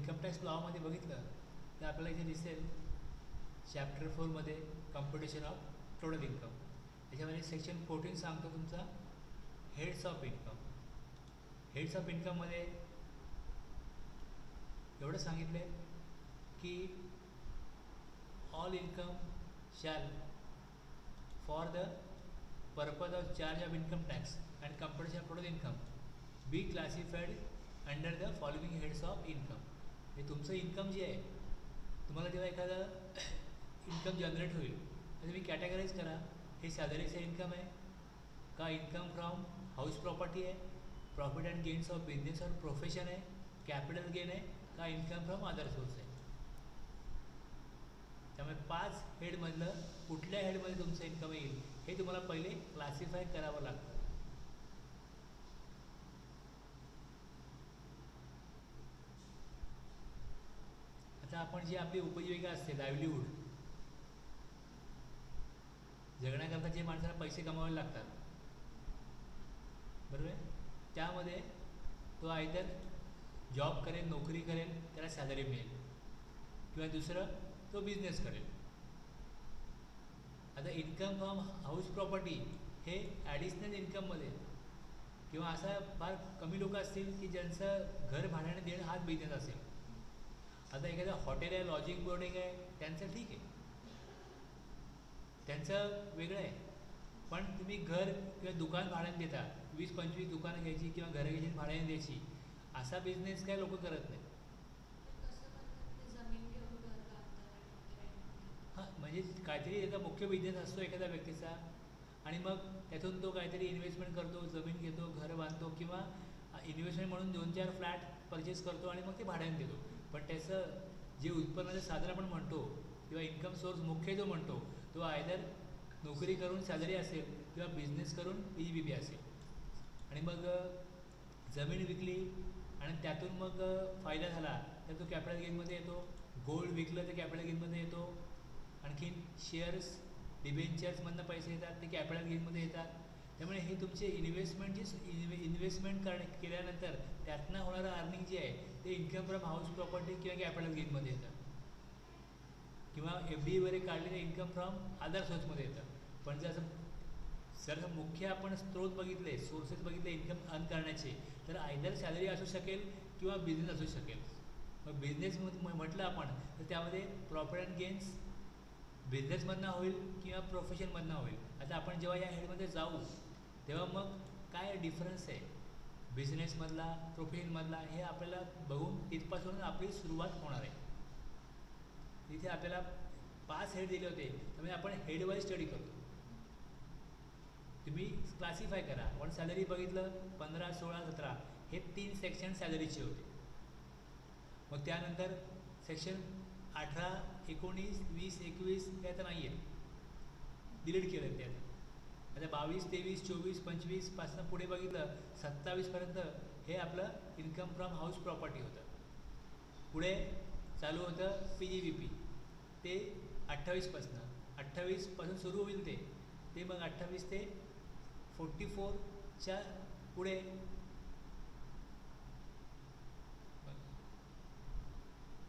Income tax लॉमध्ये बघितलं तर आपल्याला इथे दिसेल चॅप्टर 4मध्ये कॉम्पिटिशन ऑफ टोटल इन्कम. त्याच्यामध्ये सेक्शन 14 सांगतो तुमचा heads of income. Heads of इन्कममध्ये एवढं सांगितलं आहे की all income shall for the purpose of charge of income tax and competition of total income be classified under the following heads of income. हे तुमचं इन्कम जे आहे, तुम्हाला जेव्हा एखादं इन्कम जनरेट होईल तर तुम्ही कॅटेगराईज करा. हे सॅलरीचं इन्कम आहे का, इन्कम फ्रॉम हाऊस प्रॉपर्टी आहे, profit and gains of business और प्रोफेशन आहे, कॅपिटल गेन आहे का, इन्कम फ्रॉम अदर सोर्स आहे. त्यामुळे 5 हेडमधलं कुठल्या हेडमध्ये तुमचं इन्कम येईल हे तुम्हाला पहिले क्लासिफाय करावं लागतं. आता आपण जी आपली उपजीविका असते, लाईव्हलीहूड, जगण्याकरता जे माणसाला पैसे कमवावे लागतात, बरोबर आहे, त्यामध्ये तो आयदर जॉब करेल, नोकरी करेल, त्याला सॅलरी मिळेल, किंवा दुसरं तो बिझनेस करेल. आता इन्कम फ्रॉम हाऊस प्रॉपर्टी हे ॲडिशनल इन्कममध्ये, किंवा असा फार कमी लोक असतील की ज्यांचं घर भाड्याने देणं हाच बिझनेस असेल. आता एखादं हॉटेल आहे, लॉजिंग बोर्डिंग आहे, त्यांचं ठीक आहे, त्यांचं वेगळं आहे. पण तुम्ही घर किंवा दुकान भाड्याने देता, 20-25 दुकानं घ्यायची किंवा घरं घ्यायची भाड्याने द्यायची, असा बिझनेस काय लोक करत नाही. हां, म्हणजे काहीतरी एका मुख्य बिझनेस असतो एखाद्या व्यक्तीचा, आणि मग त्यातून तो काहीतरी इन्व्हेस्टमेंट करतो, जमीन घेतो, घर बांधतो, किंवा इन्व्हेस्टमेंट म्हणून 2-4 फ्लॅट परचेस करतो आणि मग ते भाड्याने देतो. पण त्याचं जे उत्पन्नाचं साधन आपण म्हणतो किंवा इन्कम सोर्स मुख्य जो म्हणतो तो आयदर नोकरी करून सॅलरी असेल किंवा बिझनेस करून PGBB असेल. आणि मग जमीन विकली आणि त्यातून मग फायदा झाला तर तो कॅपिटल गेनमध्ये येतो. गोल्ड विकलं तर कॅपिटल गेनमध्ये येतो. आणखीन शेअर्स, डिबेंचर्समधनं पैसे येतात, ते कॅपिटल गेनमध्ये येतात. त्यामुळे हे तुमचे इन्व्हेस्टमेंट इन्व्हेस्टमेंट केल्यानंतर त्यातनं होणारं अर्निंग जे आहे ते इन्कम फ्रॉम हाऊस प्रॉपर्टी किंवा कॅपिटल गेनमध्ये येतं, किंवा FD वगैरे काढलेले इन्कम फ्रॉम अदर सोर्समध्ये येतं. पण जर मुख्य आपण स्त्रोत बघितले, सोर्सेस बघितले इन्कम अर्न करण्याचे, तर आयदर सॅलरी असू शकेल किंवा बिझनेस असू शकेल. मग बिझनेस म्हटलं आपण तर त्यामध्ये प्रॉफिट अँड गेन्स बिझनेसमधनं होईल किंवा प्रोफेशनमधनं होईल. आता आपण जेव्हा या हेडमध्ये जाऊ तेव्हा मग काय डिफरन्स आहे बिझनेसमधला, प्रोफेशनमधला, हे आपल्याला बघून तिथपासून आपली सुरुवात होणार आहे. तिथे आपल्याला 5 हेड दिले होते, त्यामुळे आपण हेडवाईज स्टडी करतो. तुम्ही क्लासिफाय करा. आपण सॅलरी बघितलं 15, 16, 17 हे 3 सेक्शन सॅलरीचे होते. मग त्यानंतर सेक्शन 18, 19, 20, 21 हे आता नाही आहेत, डिलीट केलं ते. आता 22, 23, 24, 25 पासून पुढे बघितलं 27पर्यंत हे आपलं इन्कम फ्रॉम हाऊस प्रॉपर्टी होतं. पुढे चालू होतं PGBP, ते 28पासून सुरू होईल ते मग 28 ते 44च्या पुढे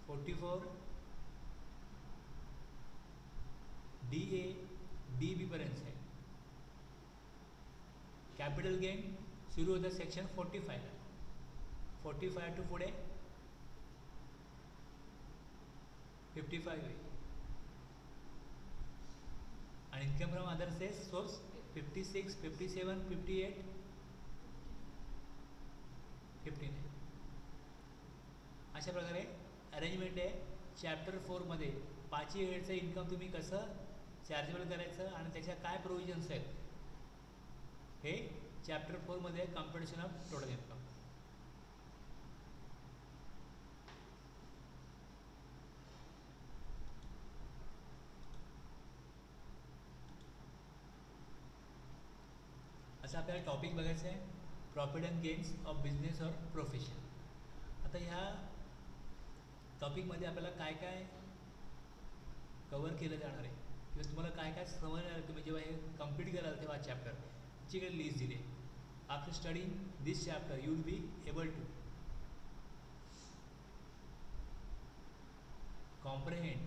44 DA DB पर्यंत आहे. कॅपिटल गेन सुरू होतं सेक्शन 45ला, 45 टू पुढे 55 आहे. आणि इन्कम फ्रॉम अदर सोर्स 56, 57, 58, 59. अशा प्रकारे अरेंजमेंट आहे. चॅप्टर 4मध्ये 5 हेडचं इन्कम तुम्ही कसं चार्जेबल करायचं आणि त्याच्या काय प्रोव्हिजन्स आहेत हे चॅप्टर 4मध्ये कॉम्पिटिशन ऑफ टोटल इन्कम. असं आपल्याला टॉपिक बघायचं आहे, profit and gains of business और प्रोफेशन. आता ह्या टॉपिकमध्ये आपल्याला काय काय कवर केलं जाणार आहे किंवा तुम्हाला काय काय समजणार, तुम्ही जेव्हा हे कंप्लीट कराल तेव्हा चॅप्टर ची काही लिस्ट दिली. After study this chapter you will be able to comprehend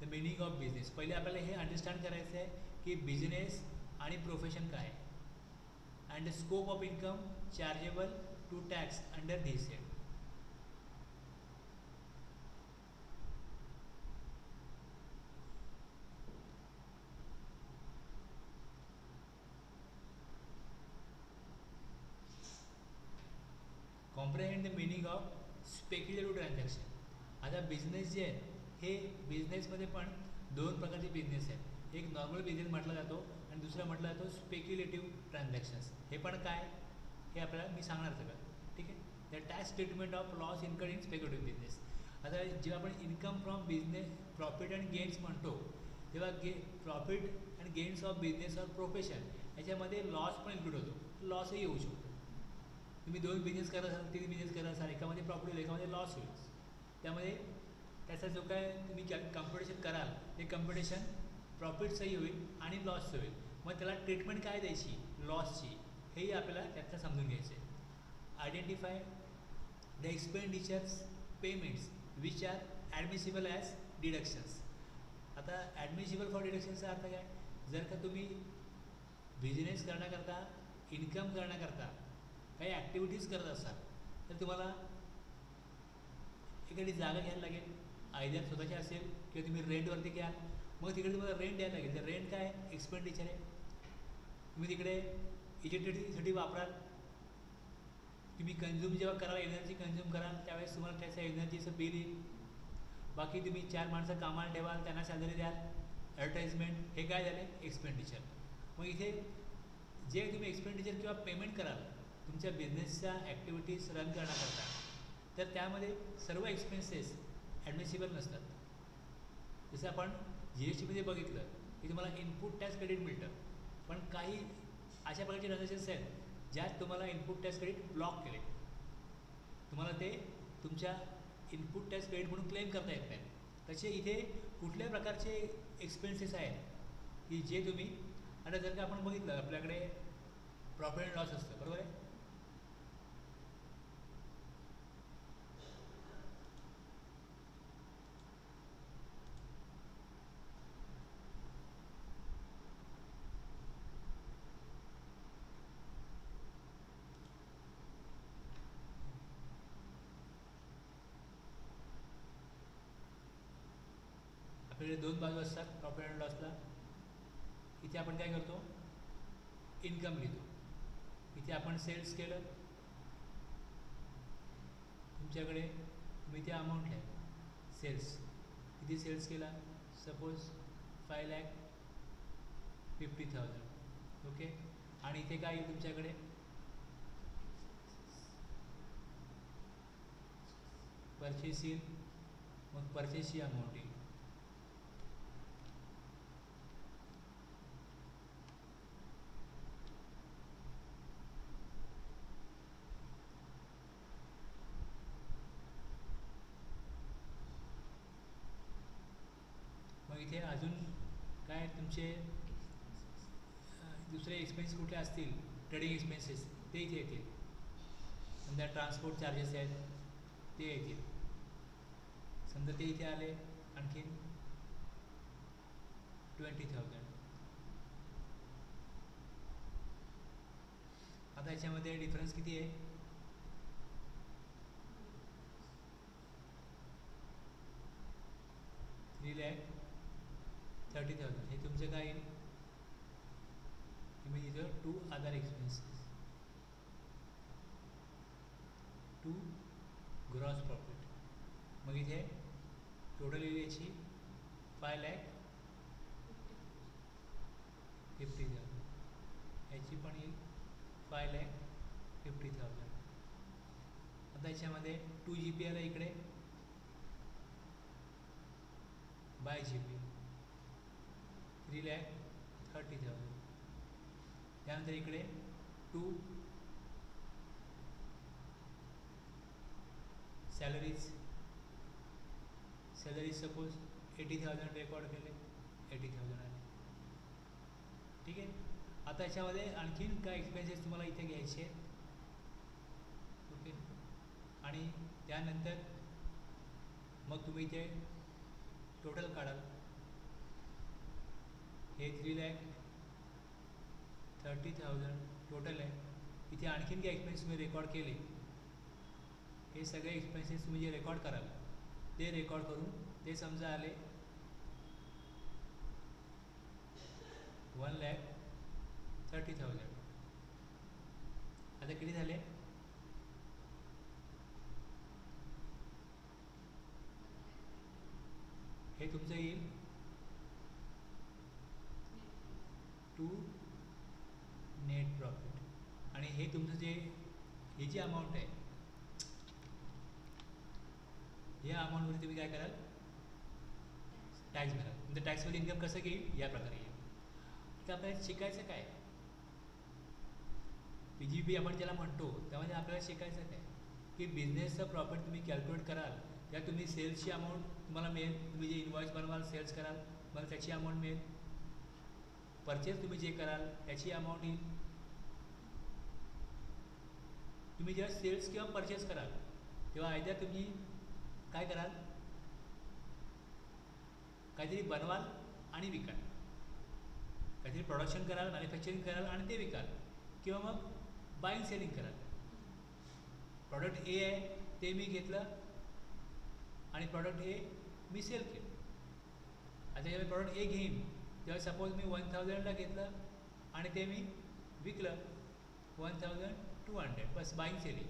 the meaning of business. पहिले आपल्याला हे अंडरस्टँड करायचं आहे की बिझनेस आणि प्रोफेशन काय आहे, and the scope of income chargeable to tax under this head. Comprehend the meaning of speculative transaction. आता बिझनेस जे आहे हे बिझनेसमध्ये पण दोन प्रकारचे बिझनेस आहेत. एक नॉर्मल बिझनेस म्हटला जातो आणि दुसरा म्हटला जातो स्पेक्युलेटिव्ह ट्रान्झॅक्शन्स. हे पण काय हे आपल्याला मी सांगणार सगळं, ठीक आहे. The tax treatment of loss income in speculative business. आता जेव्हा आपण income from business profit and gains म्हणतो तेव्हा profit and gains of business or profession याच्यामध्ये लॉस पण इन्क्लूड होतो. लॉसही येऊ शकतो. तुम्ही दोन बिझनेस करत असाल, तीन बिझनेस करत असाल, एकामध्ये प्रॉफिट होईल एकामध्ये लॉस होईल. त्यामध्ये त्याचा जो काय तुम्ही कम्पिटिशन कराल ते कम्पिटिशन प्रॉफिटचंही होईल आणि लॉसचं होईल. मग त्याला ट्रीटमेंट काय द्यायची लॉसची हेही आपल्याला त्यातलं समजून घ्यायचं आहे. Identify the expenditures payments which are admissible as deductions. आता ॲडमिसिबल फॉर डिडक्शनचा अर्थ काय, जर का तुम्ही बिझनेस करण्याकरता इन्कम करण्याकरता काही ॲक्टिव्हिटीज करत असाल तर तुम्हाला एखादी जागा घ्यायला लागेल, आयदर स्वतःची असेल किंवा तुम्ही रेंटवरती घ्याल, मग तिकडे तुम्हाला रेंट द्यायला लागेल. तर रेंट काय एक्सपेंडिचर आहे. तुम्ही तिकडे इलेक्ट्रिसिटी वापराल, तुम्ही कन्झ्युम जेव्हा कराल एनर्जी कन्झ्युम कराल त्यावेळेस तुम्हाला त्याचं एनर्जीचं बिल येईल. बाकी तुम्ही 4 माणसं कामाला ठेवाल, त्यांना सॅलरी द्याल, ॲडव्हर्टाइजमेंट, हे काय झाले एक्सपेंडिचर. मग इथे जे तुम्ही एक्सपेंडिचर किंवा पेमेंट कराल तुमच्या बिझनेसच्या ॲक्टिव्हिटीज रन करण्याकरता तर त्यामध्ये सर्व एक्सपेन्सेस ॲडमिसिबल नसतात. जसं आपण जी एस टीमध्ये बघितलं की तुम्हाला इनपुट टॅक्स क्रेडिट मिळतं, पण काही अशा प्रकारचे ट्रान्झॅक्शन्स आहेत ज्यात तुम्हाला इनपुट टॅक्स क्रेडिट ब्लॉक केले, तुम्हाला ते तुमच्या इनपुट टॅक्स क्रेडिट म्हणून क्लेम करता येत नाही. तसे इथे कुठल्या प्रकारचे एक्सपेन्सेस आहेत की जे तुम्ही, आता जर का आपण बघितलं आपल्याकडे प्रॉफिट अँड लॉस असतं, बरोबर आहे. आपल्याकडे दोन बाजू असतात प्रॉफिट अँड लॉसला. इथे आपण काय करतो इन्कम लिहितो. इथे आपण सेल्स केलं, तुमच्याकडे तुम्ही त्या अमाऊंट आहे सेल्स, किती सेल्स केला सपोज 5,50,000, ओके. आणि इथे काय येईल तुमच्याकडे परचेस येईल, मग परचेसची अमाऊंट येईल. मग इथे अजून काय तुमचे दुसरे एक्सपेन्स कुठले असतील ट्रेडिंग एक्सपेन्सेस ते इथे येतील. समजा ट्रान्सपोर्ट चार्जेस आहेत ते येतील. समजा ते इथे आले आणखीन 20,000. आता याच्यामध्ये डिफरन्स किती आहे, 3,30,000. हे तुमचं काय येईल, तुम्ही इथं to other expenses to gross profit. मग इथे टोटल येईल याची 5,50,000. याची पण येईल 5,50,000. आता याच्यामध्ये 2 GB आला इकडे बाय GB 3,30,000. त्यानंतर इकडे 2 सॅलरीज सपोज 80,000 रेकॉर्ड केले, 80,000 आले, ठीक आहे. आता याच्यामध्ये आणखीन काय एक्सपेन्सेस तुम्हाला इथे घ्यायचे आहेत, ओके. आणि त्यानंतर मग तुम्ही इथे टोटल काढाल. हे 3,30,000 टोटल आहे. इथे आणखीन काही एक्सपेन्सेस तुम्ही रेकॉर्ड केले, हे सगळे एक्सपेन्सेस तुम्ही जे रेकॉर्ड कराल ते रेकॉर्ड करून ते समजा आले 1,30,000. आता किती झाले? हे तुमचं येईल टू नेट प्रॉफिट. आणि हे तुमचं जे ही जी अमाऊंट आहे, या अमाऊंटमध्ये तुम्ही काय कराल? टॅक्स भराल. म्हणजे टॅक्समध्ये इन्कम कसं घेईल? या प्रकारे येईल. तर आपल्याला शिकायचं काय? PGP आपण ज्याला म्हणतो त्यामध्ये आपल्याला शिकायचं काय की बिझनेसचं प्रॉफिट तुम्ही कॅल्क्युलेट कराल, त्या तुम्ही सेल्सची अमाऊंट तुम्हाला मिळेल. तुम्ही जे इन्व्हॉइस बनवाल, सेल्स कराल, मला त्याची अमाऊंट मिळेल. परचेस तुम्ही जे कराल त्याची अमाऊंट येईल. तुम्ही जेव्हा सेल्स किंवा परचेस कराल तेव्हा आयदर तुम्ही काय कराल? काहीतरी बनवाल आणि विकाल, काहीतरी प्रोडक्शन कराल, मॅन्युफॅक्चरिंग कराल आणि ते विकाल, किंवा मग बाईंग सेलिंग कराल. प्रॉडक्ट ए आहे ते मी घेतलं आणि प्रॉडक्ट ए मी सेल केलं. आता जेव्हा प्रॉडक्ट ए घेईन तेव्हा सपोज मी 1,000ला घेतलं आणि ते मी विकलं 1,200, बस बाईंग सेलिंग.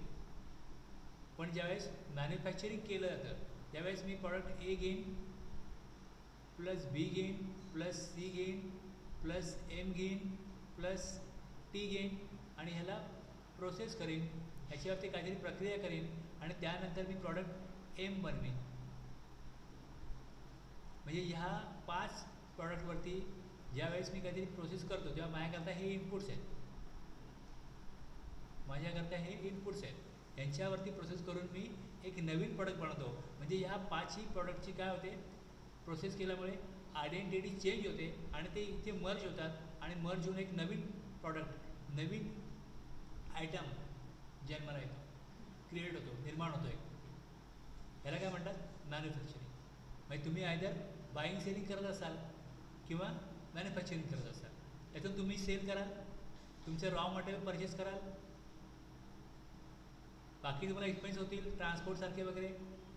पण ज्यावेळेस मॅन्युफॅक्चरिंग केलं जातं त्यावेळेस मी प्रॉडक्ट ए घेईन प्लस बी घेईन प्लस सी घेईन प्लस एम घेईन प्लस टी घेईन आणि ह्याला प्रोसेस करीन, ह्याच्यावरती काहीतरी प्रक्रिया करीन आणि त्यानंतर मी प्रॉडक्ट एम बनवीन. म्हणजे ह्या 5 प्रॉडक्टवरती ज्यावेळेस मी काहीतरी प्रोसेस करतो तेव्हा माझ्याकरता हे इनपुट्स आहेत, माझ्याकरता हे इनपुट्स आहेत. यांच्यावरती प्रोसेस करून मी एक नवीन प्रॉडक्ट बनवतो. म्हणजे ह्या 5ही प्रॉडक्टची काय होते? प्रोसेस केल्यामुळे आयडेंटिटी चेंज होते आणि ते इथे मर्ज होतात आणि मर्ज होऊन एक नवीन प्रॉडक्ट, नवीन आयटम जन्माला येतो, क्रिएट होतो, निर्माण होतो एक. ह्याला काय म्हणतात? मॅन्युफॅक्चरिंग. म्हणजे तुम्ही आयदर बाईंग सेलिंग करत असाल किंवा मॅन्युफॅक्चरिंग करत असाल. त्यातून तुम्ही सेल कराल, तुमचं रॉ मटेरियल परचेस कराल, बाकी तुम्हाला एक्सपेन्स होतील ट्रान्सपोर्टसारखे वगैरे,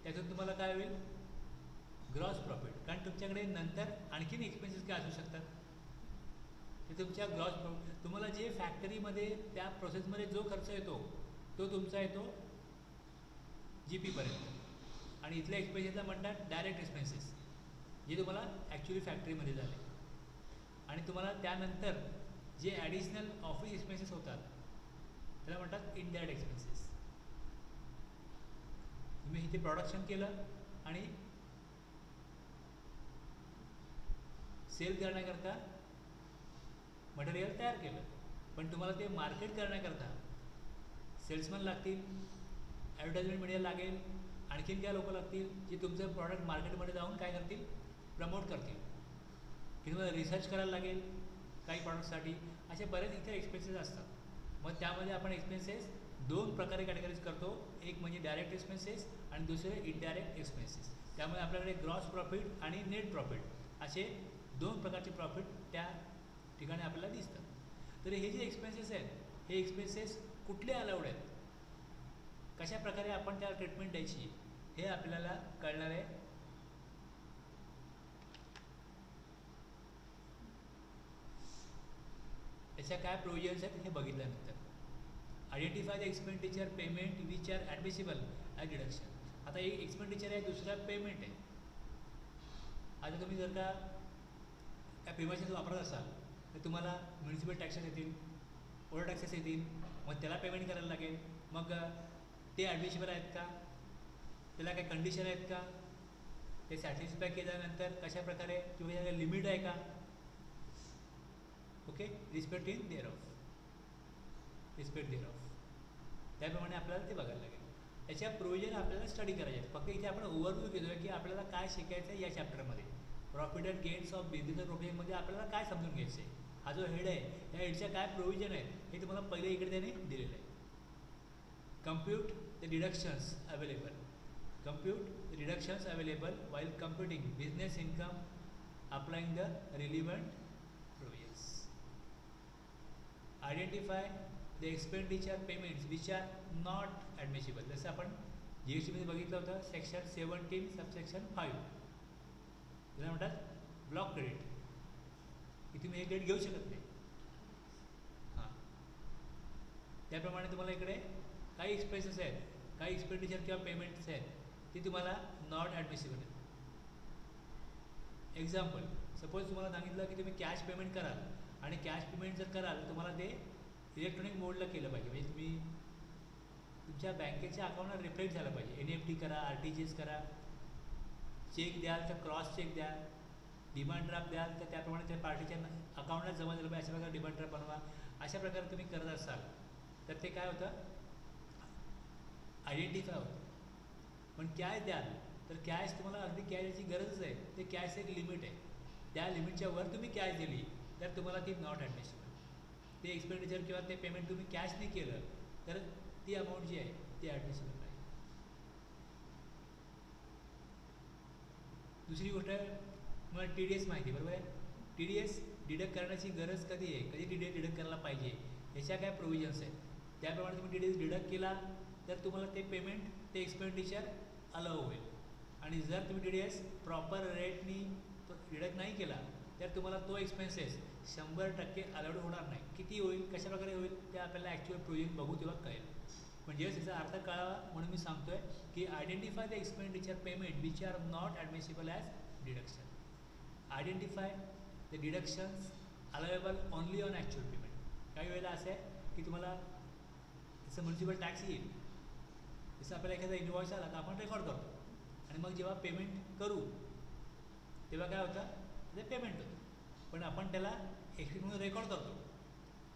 त्यातून तुम्हाला काय होईल? Gross profit. कारण तुमच्याकडे नंतर आणखीन एक्सपेन्सेस काय असू शकतात ते तुमच्या ग्रॉस प्रॉफिट. तुम्हाला जे फॅक्टरीमध्ये त्या प्रोसेसमध्ये जो खर्च येतो तो तुमचा येतो GPपर्यंत, आणि इथल्या एक्सपेन्सेसला म्हणतात डायरेक्ट एक्सपेन्सेस, जे तुम्हाला ॲक्च्युली फॅक्टरीमध्ये झाले. आणि तुम्हाला त्यानंतर जे ॲडिशनल ऑफिस एक्सपेन्सेस होतात त्याला म्हणतात इनडायरेक्ट एक्सपेन्सेस. तुम्ही इथे प्रोडक्शन केलं आणि सेल करण्याकरता मटेरियल तयार केलं, पण तुम्हाला ते मार्केट करण्याकरता सेल्समन लागतील, ॲडव्हर्टाइजमेंट मीडिया लागेल, आणखीन काय लोक लागतील जे तुमचं प्रॉडक्ट मार्केटमध्ये जाऊन काय करतील? प्रमोट करतील. की तुम्हाला रिसर्च करायला लागेल काही प्रॉडक्टसाठी. असे बरेच इतर एक्सपेन्सेस असतात. मग त्यामध्ये आपण एक्सपेन्सेस 2 प्रकारे कॅटेगरीज करतो. एक म्हणजे डायरेक्ट एक्सपेन्सेस आणि दुसरे इनडायरेक्ट एक्सपेन्सेस. त्यामुळे आपल्याकडे ग्रॉस प्रॉफिट आणि नेट प्रॉफिट असे 2 प्रकारचे प्रॉफिट त्या ठिकाणी आपल्याला दिसतात. तर हे जे एक्सपेन्सेस आहेत हे एक्सपेन्सेस कुठले अलाउड आहेत, कशा प्रकारे आपण त्याला ट्रीटमेंट द्यायची हे आपल्याला कळणार आहे. त्याच्या काय प्रोव्हिजन्स आहेत हे बघितल्यानंतर. Identify the expenditure payment which are admissible as deduction. आता एक एक्सपेंडिचर आहे, दुसरा पेमेंट आहे. आता तुम्ही जर का त्या प्रिमायसेस वापरत असाल तर तुम्हाला म्युनिसिपल टॅक्सेस येतील, ओव्हर टॅक्सेस येतील, मग त्याला पेमेंट करायला लागेल. मग ते ॲडमिसिबल आहेत का, त्याला काही कंडिशन आहेत का, ते सॅटिस्फाय केल्यानंतर कशा प्रकारे, किंवा याला लिमिट आहे का, okay, respect in thereof, respect thereof, त्याप्रमाणे आपल्याला ते बघायला लागेल. त्याच्या प्रोव्हिजन आपल्याला स्टडी करायचे आहेत. फक्त इथे आपण ओव्हरव्ह्यू घेतो आहे की आपल्याला काय शिकायचं आहे या चॅप्टरमध्ये. Profit and gains of business प्रोफेशनमध्ये आपल्याला काय समजून घ्यायचं आहे, हा जो हेड आहे या हेडच्या काय प्रोव्हिजन आहेत हे तुम्हाला पहिले इकडे त्याने दिलेलं आहे. Compute the deductions available. compute the reductions available while computing business income, applying the relevant provisions. Identify the expenditure payments which are not admissible. जसं आपण GST मध्ये बघितलं होतं सेक्शन 17 सबसेक्शन 5, त्याला म्हणतात ब्लॉक क्रेडिट, की तुम्ही हे क्रेडिट घेऊ शकत नाही. हां, त्याप्रमाणे तुम्हाला इकडे काही एक्सपेन्सेस आहेत, काही एक्सपेंडिचर किंवा पेमेंट्स आहेत ती तुम्हाला नॉट ॲडमिसिबल आहेत. एक्झाम्पल, सपोज तुम्हाला सांगितलं की तुम्ही कॅश पेमेंट कराल आणि कॅश पेमेंट जर कराल तुम्हाला ते इलेक्ट्रॉनिक मोडला केलं पाहिजे, म्हणजे तुम्ही तुमच्या बँकेच्या अकाउंटला रिफ्लेक्ट झालं पाहिजे. NEFT करा, RTGS करा, चेक द्याल तर क्रॉस चेक द्याल, डिमांड ड्राफ्ट द्याल तर त्याप्रमाणे त्या पार्टीच्या अकाउंटला जमा झालं पाहिजे, अशा प्रकारे डिमांड ड्राफ्ट बनवा. अशा प्रकारे तुम्ही करत असाल तर ते काय होतं, आयडेंटिफाय होतं. पण कॅश द्याल तर कॅश तुम्हाला अगदी कॅशची गरजच आहे, ते कॅश एक लिमिट आहे, त्या लिमिटच्या वर तुम्ही कॅश दिली तर तुम्हाला ती नॉट ॲडमिसिबल. ते एक्सपेंडिचर किंवा ते पेमेंट तुम्ही कॅशने केलं तर ती अमाऊंट जी आहे ती ॲडमिसिबल नाही. दुसरी गोष्ट आहे, तुम्हाला TDS माहिती आहे, बरोबर आहे. TDS डिडक्ट करण्याची गरज कधी आहे, कधी TDS डिडक्ट करायला पाहिजे, ह्याच्या काय प्रोव्हिजन्स आहेत. त्याप्रमाणे तुम्ही TDS डिडक्ट केला तर तुम्हाला ते पेमेंट, ते एक्सपेंडिचर अलाव होईल. आणि जर तुम्ही TDS प्रॉपर रेटनी डिडक्ट नाही केला तर तुम्हाला तो एक्सपेन्सेस 100% अलाउड होणार नाही. किती होईल, कशाप्रकारे होईल ते आपल्याला ॲक्च्युअल प्रोव्हिजन बघू तेव्हा कळेल. म्हणजे याचा अर्थ कळावा म्हणून मी सांगतोय की identify the expenditure payment which are not admissible as deduction. Identify the deductions allowable only on actual payment. काही वेळेला असं आहे की तुम्हाला जसं म्युन्सिपल टॅक्स येईल, जसं आपल्याला एखादा इनवॉइस आला तर आपण रेकॉर्ड करतो आणि मग जेव्हा पेमेंट करू तेव्हा काय होतं, ते पेमेंट होतं, पण आपण त्याला एक्सपेन्स म्हणून रेकॉर्ड करतो.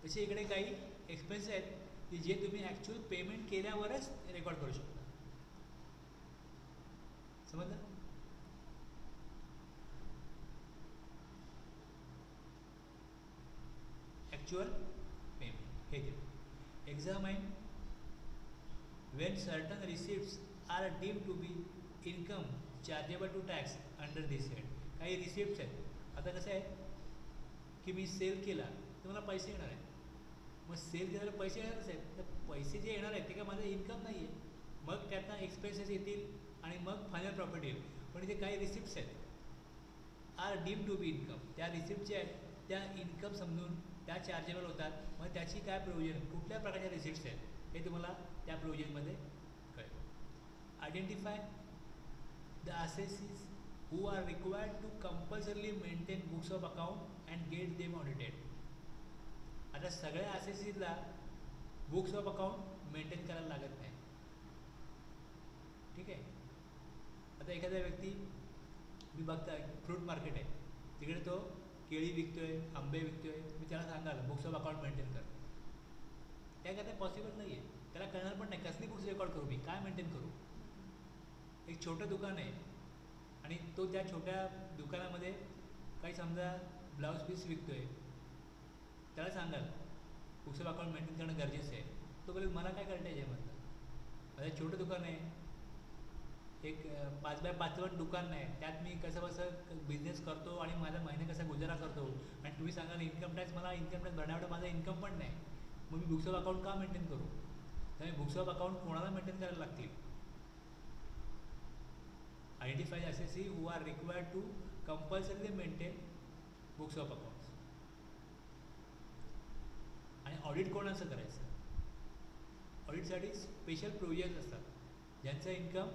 तसे इकडे काही एक्सपेन्स आहेत की जे तुम्ही ॲक्च्युअल पेमेंट केल्यावरच रेकॉर्ड करू शकता. समजलं. ॲक्च्युअल पेमेंट हे ते. एक्झामाइन when certain receipts are deemed to be income chargeable to tax under this head. काही रिसिप्ट्स आहेत. आता कसं आहे की मी सेल केला तर मला पैसे येणार आहेत, मग सेल केल्यावर पैसे येणारच आहेत, तर पैसे जे येणार आहेत ते काय माझं इन्कम नाही आहे, मग त्यातनं एक्सपेन्सेस येतील आणि मग फायनल प्रॉफिट येईल. पण इथे काही रिसिप्ट्स आहेत are deemed to be income, त्या रिसिप्ट जे आहेत त्या इन्कम समजून त्या चार्जेबल होतात. मग त्याची काय प्रोव्हिजन, कुठल्या प्रकारच्या रिसिप्ट्स आहेत हे तुम्हाला त्या प्रोव्हिजनमध्ये कळेल. Identify the assessees who are required to compulsorily maintain books of account and get them audited. आता सगळ्या असेसीजला बुक्स ऑफ अकाउंट मेंटेन करायला लागत नाही. ठीक आहे. आता एखादा व्यक्ती, मी बघता फ्रूट मार्केट आहे तिकडे तो केळी विकतोय, आंबे विकतोय, मी त्याला सांगाल बुक्स ऑफ अकाउंट मेंटेन कर, त्या काय पॉसिबल नाही आहे. त्याला कळणार पण नाही कसली बुक्स रेकॉर्ड करू, मी काय मेंटेन करू. एक छोटं दुकान आहे आणि तो त्या छोट्या दुकानामध्ये काही समजा ब्लाऊज पीस विकतो आहे, त्याला सांगाल बुक्स ऑफ अकाउंट मेंटेन करणं गरजेचं आहे. तो बोलेल मला काय कळतं आहे यामधलं, माझं छोटं दुकान आहे, एक 5x5 दुकान नाही, त्यात मी कसं बिझनेस करतो आणि माझा महिने कसा गुजारा करतो, आणि तुम्ही सांगाल इन्कम टॅक्स, मला इन्कम टॅक्स भरण्यावर माझा इन्कम पण नाही, मग मी बुक्स ऑफ अकाउंट का मेंटेन करू. त्यामुळे बुक्स ऑफ अकाउंट कोणाला मेंटेन करायला लागतील. Identify assessee who are required to compulsorily maintain books of accounts. आणि ऑडिट कोणाचं करायचं, ऑडिटसाठी स्पेशल प्रोव्हिजन्स असतात. ज्यांचं इन्कम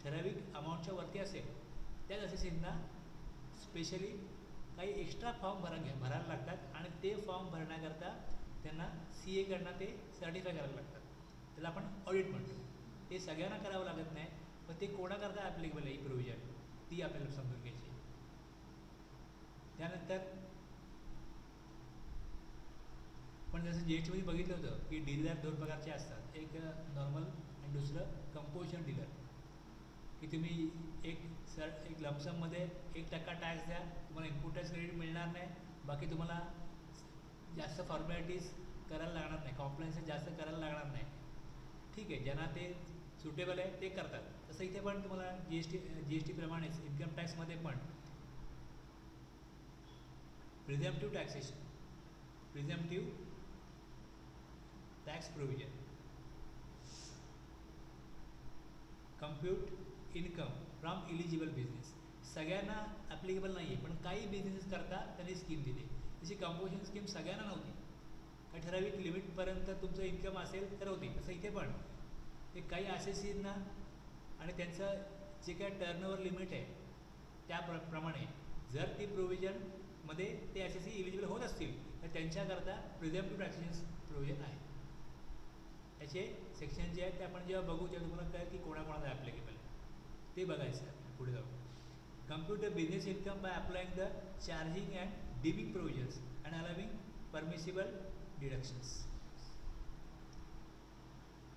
ठराविक अमाऊंटच्या वरती असेल त्याच असेसींना स्पेशली काही एक्स्ट्रा फॉर्म भरायला लागतात आणि ते फॉर्म भरण्याकरता त्यांना CA कडनं ते सर्टिफाय करायला लागतात, त्याला आपण ऑडिट म्हणतो. ते सगळ्यांना करावं लागत नाही, पण ते कोणाकरता ॲप्लिकेबल आहे ही प्रोव्हिजन ती आपल्याला समजून घ्यायची. त्यानंतर पण जसं GST मध्ये बघितलं होतं की डीलर दोन प्रकारचे असतात, एक नॉर्मल आणि दुसरं कंपोजिशन डीलर, की तुम्ही एक लमसममध्ये 1% टॅक्स द्या, तुम्हाला इनपुट टॅक्स क्रेडिट मिळणार नाही, बाकी तुम्हाला जास्त फॉर्मॅलिटीज करायला लागणार नाही, कॉम्प्लायन्सेस जास्त करायला लागणार नाही. ठीक आहे, ज्यांना ते सुटेबल आहे ते करतात. तसं इथे पण तुम्हाला जी एस टी प्रमाणेच इन्कम टॅक्समध्ये पण presumptive taxation, presumptive tax provision, compute income from eligible business सगळ्यांना ॲप्लिकेबल नाही आहे, पण काही बिझनेसेस करता त्यांनी स्कीम दिली. तशी कंपोजिशन स्कीम सगळ्यांना नव्हती. काही ठराविक लिमिटपर्यंत तुमचं इन्कम असेल तर होती. तसं इथे पण ते काही असेसींना आणि त्यांचं जे काय टर्नओव्हर लिमिट आहे त्याप्रमाणे जर ती प्रोव्हिजनमध्ये ते असेसी इलिजिबल होत असतील तर त्यांच्याकरता प्रिझेम्प्टिव्ह टॅक्सेशन प्रोव्हिजन आहे. त्याचे सेक्शन जे आहेत ते आपण जेव्हा बघू तेव्हा तुम्हाला कळेल की कोणाकोणाला ॲप्लिकेबल आहे ते बघायचं आहे पुढे जाऊन. Compute business income by applying the charging and dimming provisions and allowing permissible deductions.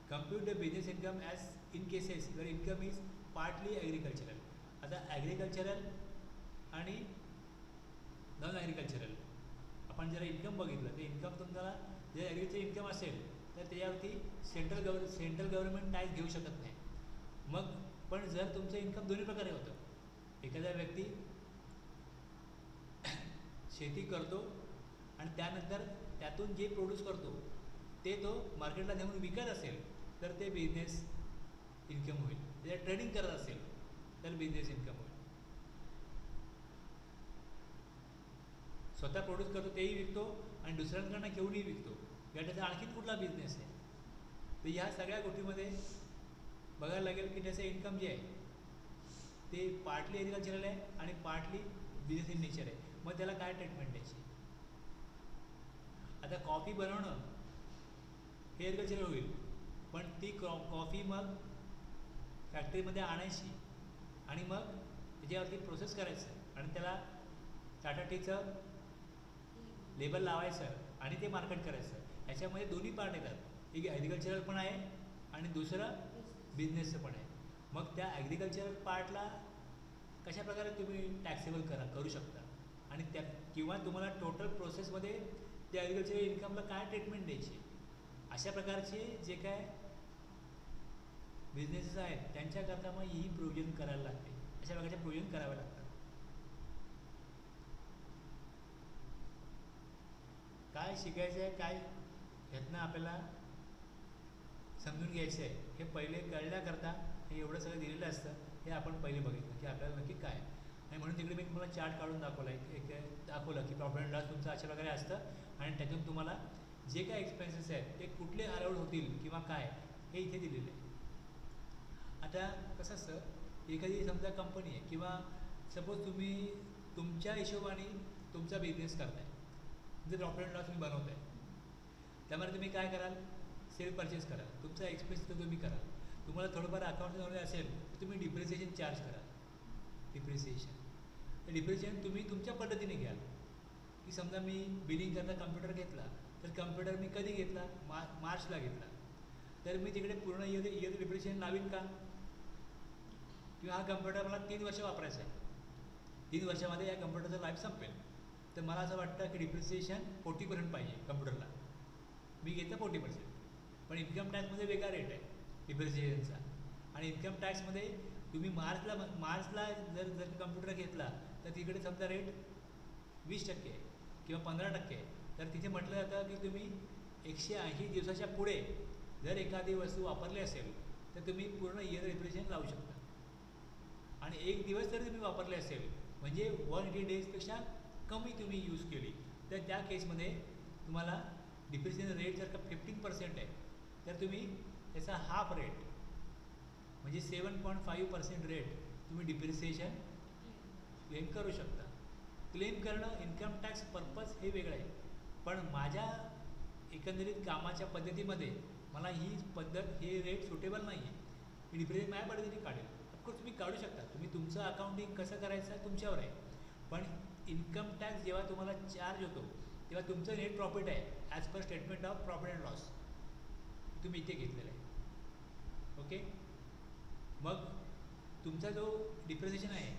Compute the business income as in cases where income is partly agricultural. आता ॲग्रिकल्चरल आणि नॉन ॲग्रिकल्चरल आपण जरा इन्कम बघितलं तर इन्कम तुम्हाला जर agriculture income असेल तर त्याच्यावरती सेंट्रल गव्हर्नमेंट टॅक्स घेऊ शकत नाही. मग पण जर तुमचं इन्कम दोन्ही प्रकारे होतं, एखादा व्यक्ती शेती करतो आणि त्यानंतर त्यातून जे प्रोड्यूस करतो ते तो मार्केटला नेऊन विकत असेल तर ते बिझनेस इन्कम होईल. त्याच्यात ट्रेडिंग करत असेल तर बिझनेस इन्कम होईल. स्वतः प्रोड्यूस करतो तेही विकतो आणि दुसऱ्यांकडनं घेऊनही विकतो किंवा त्याचा आणखीन कुठला बिझनेस आहे. तर ह्या सगळ्या गोष्टीमध्ये बघायला लागेल की त्याचं इन्कम जे आहे ते पार्टली ॲग्रिकल्चरल आहे आणि पार्टली बिझनेस इन नेचर आहे. मग त्याला काय ट्रीटमेंट द्यायची. आता कॉफी बनवणं हे ॲग्रिकल्चरल होईल, पण ती कॉफी मग फॅक्टरीमध्ये आणायची आणि मग त्याच्यावरती प्रोसेस करायचं आणि त्याला टाटा टीचं लेबल लावायचं आणि ते मार्केट करायचं. ह्याच्यामध्ये दोन्ही पार्ट येतात, एक ॲग्रिकल्चरल पण आहे आणि दुसरं बिझनेसचं पण आहे. मग त्या ॲग्रिकल्चरल पार्टला कशा प्रकारे तुम्ही टॅक्सेबल करू शकता आणि त्या किंवा तुम्हाला टोटल प्रोसेसमध्ये त्या ॲग्रिकल्चरल इन्कमला काय ट्रीटमेंट द्यायची. अशा प्रकारचे जे काय बिझनेसेस आहेत त्यांच्याकरता मग ही प्रोव्हिजन करायला लागते. अशा प्रकारचे प्रोव्हिजन करावे लागतात. काय शिकायचं आहे, काय ह्यातनं आपल्याला समजून घ्यायचं आहे हे पहिले कळण्याकरता हे एवढं सगळं दिलेलं असतं. हे आपण पहिले बघितलं की आपल्याला नक्की काय आणि म्हणून तिकडे मी तुम्हाला चार्ट काढून दाखवला एक दाखवलं की प्रॉफिट अँड लॉस तुमचं अशा प्रकारे असतं आणि त्यातून तुम्हाला जे काय एक्सपेन्सेस आहेत ते कुठले अलाउड होतील किंवा काय हे इथे दिलेलं आहे. आता कसं असतं, एखादी समजा कंपनी आहे किंवा सपोज तुम्ही तुमच्या हिशोबाने तुमचा बिझनेस करताय, जर प्रॉफिट अँड लॉस तुम्ही बनवताय त्यामुळे तुम्ही काय कराल, सेल परचेस कराल, तुमचा एक्सपेन्स तर तुम्ही कराल. तुम्हाला थोडंफार अकाउंट नॉलेज असेल तर तुम्ही डिप्रिसिएशन चार्ज कराल. डिप्रिसिएशन तुम्ही तुमच्या पद्धतीने घ्याल की समजा मी बिलिंग करता कम्प्युटर घेतला तर कम्प्युटर मी कधी घेतला, मार्चला घेतला, तर मी तिकडे पूर्ण इयर डिप्रिसिएशन लावीन का, किंवा हा कम्प्युटर मला 3 वर्ष वापरायचा आहे, 3 वर्षामध्ये या कम्प्युटरचं लाईफ संपेल, तर मला असं वाटतं की डिप्रिसिएशन 40% पाहिजे कम्प्युटरला, मी घेतो 40%. पण इन्कम टॅक्समध्ये वेगळा रेट आहे डिप्रिसिएशनचा आणि इन्कम टॅक्समध्ये तुम्ही मार्चला जर कम्प्युटर घेतला तर तिकडे समजा रेट 20% आहे किंवा 15% आहे. तर तिथे म्हटलं जातं की तुम्ही 180 दिवसाच्या पुढे जर एखादी वस्तू वापरली असेल तर तुम्ही पूर्ण इयर डिप्रिसिएशन लावू शकता आणि 1 दिवस जर तुम्ही वापरले असेल म्हणजे 180 डेजपेक्षा कमी तुम्ही यूज केली तर त्या केसमध्ये तुम्हाला डिप्रिसिएशन रेट जर का 15% आहे तर तुम्ही त्याचा हाफ रेट म्हणजे 7.5% रेट तुम्ही डिप्रिसिएशन क्लेम करू शकता. क्लेम करणं इन्कम टॅक्स पर्पज हे वेगळं आहे, पण माझ्या एकंदरीत कामाच्या पद्धतीमध्ये मला ही पद्धत हे रेट सुटेबल नाही आहे. मी डिप्रिसिएशन माझ्या पद्धतीने काढेल. ऑफकोर्स तुम्ही काढू शकता, तुम्ही तुमचं अकाउंटिंग कसं करायचं आहे तुमच्यावर आहे, पण इन्कम टॅक्स जेव्हा तुम्हाला चार्ज होतो तेव्हा तुमचं नेट प्रॉफिट आहे as per statement of profit and loss तुम्ही इथे घेतलेलं आहे. ओके, मग तुमचा जो डिप्रिसिएशन आहे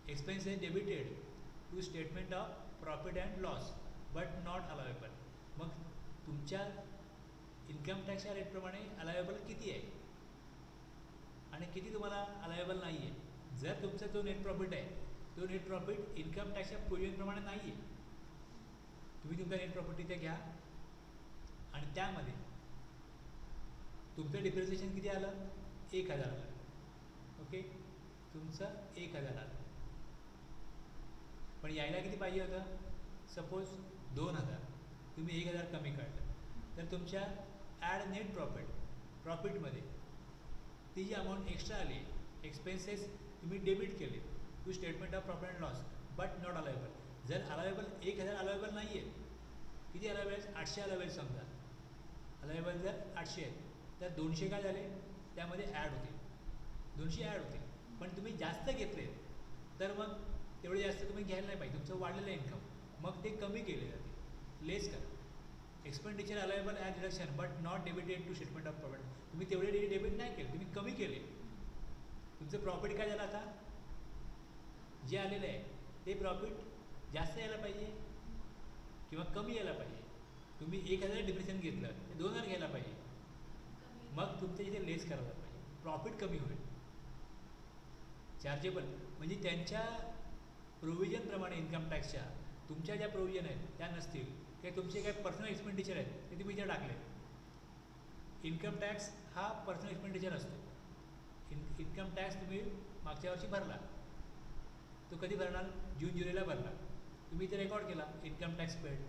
एक्सपेन्स आहे debited to statement of profit and loss but not allowable. मग तुमच्या इन्कम टॅक्सच्या रेटप्रमाणे अलावेबल किती आहे किती तुम्हाला अलायबल नाही आहे. जर तुमचा जो नेट प्रॉफिट आहे तो नेट प्रॉफिट इन्कम टॅक्सच्या प्रोव्हिजनप्रमाणे नाही आहे, तुम्ही तुमचा नेट प्रॉफिट इथे घ्या आणि त्यामध्ये तुमचं डिप्रिसिएशन किती आलं, 1000 आलं. ओके, तुमचं 1000 आलं, पण यायला किती पाहिजे होतं, सपोज 2000, तुम्ही 1000 कमी काढलं, तर तुमच्या ॲड नेट प्रॉफिटमध्ये ती जी अमाऊंट एक्स्ट्रा आली, एक्सपेन्सेस तुम्ही डेबिट केले to statement of profit and loss but not allowable. जर अलावेबल 1000 अलावेबल नाही आहे, किती अलावेबल, 800 अलावेबल समजा, अलावेबल जर 800 आहेत तर 200 काय झाले त्यामध्ये ॲड होतील, 200 ॲड होतील. पण तुम्ही जास्त घेतले तर मग तेवढे जास्त तुम्ही घ्यायला नाही पाहिजे, तुमचं वाढलेलं इन्कम, मग ते कमी केले जाते, लेस करा. Expenditure allowable as deduction but not debited to statement of profit. तुम्ही तेवढे डेबिट नाही केले, तुम्ही कमी केले. तुमचं प्रॉफिट काय झालं, आता जे आलेलं आहे ते प्रॉफिट जास्त यायला पाहिजे किंवा कमी यायला पाहिजे. तुम्ही 1000 डिप्रेशन घेतलं ते 2000 घ्यायला पाहिजे, मग तुमच्या इथे लेस करायला पाहिजे, प्रॉफिट कमी होईल. चार्जेबल म्हणजे त्यांच्या प्रोव्हिजनप्रमाणे इन्कम टॅक्सच्या तुमच्या ज्या प्रोव्हिजन आहेत त्या नसतील, किंवा तुमचे काही पर्सनल एक्सपेंडिचर आहेत ते तुम्ही इथे टाकले. इन्कम टॅक्स हा पर्सनल एक्सपेंडिचर असतो. इन्कम टॅक्स तुम्ही मागच्या वर्षी भरला, तो कधी भरणार, जून जुलैला भरला, तुम्ही इथे रेकॉर्ड केला इन्कम टॅक्स पेड,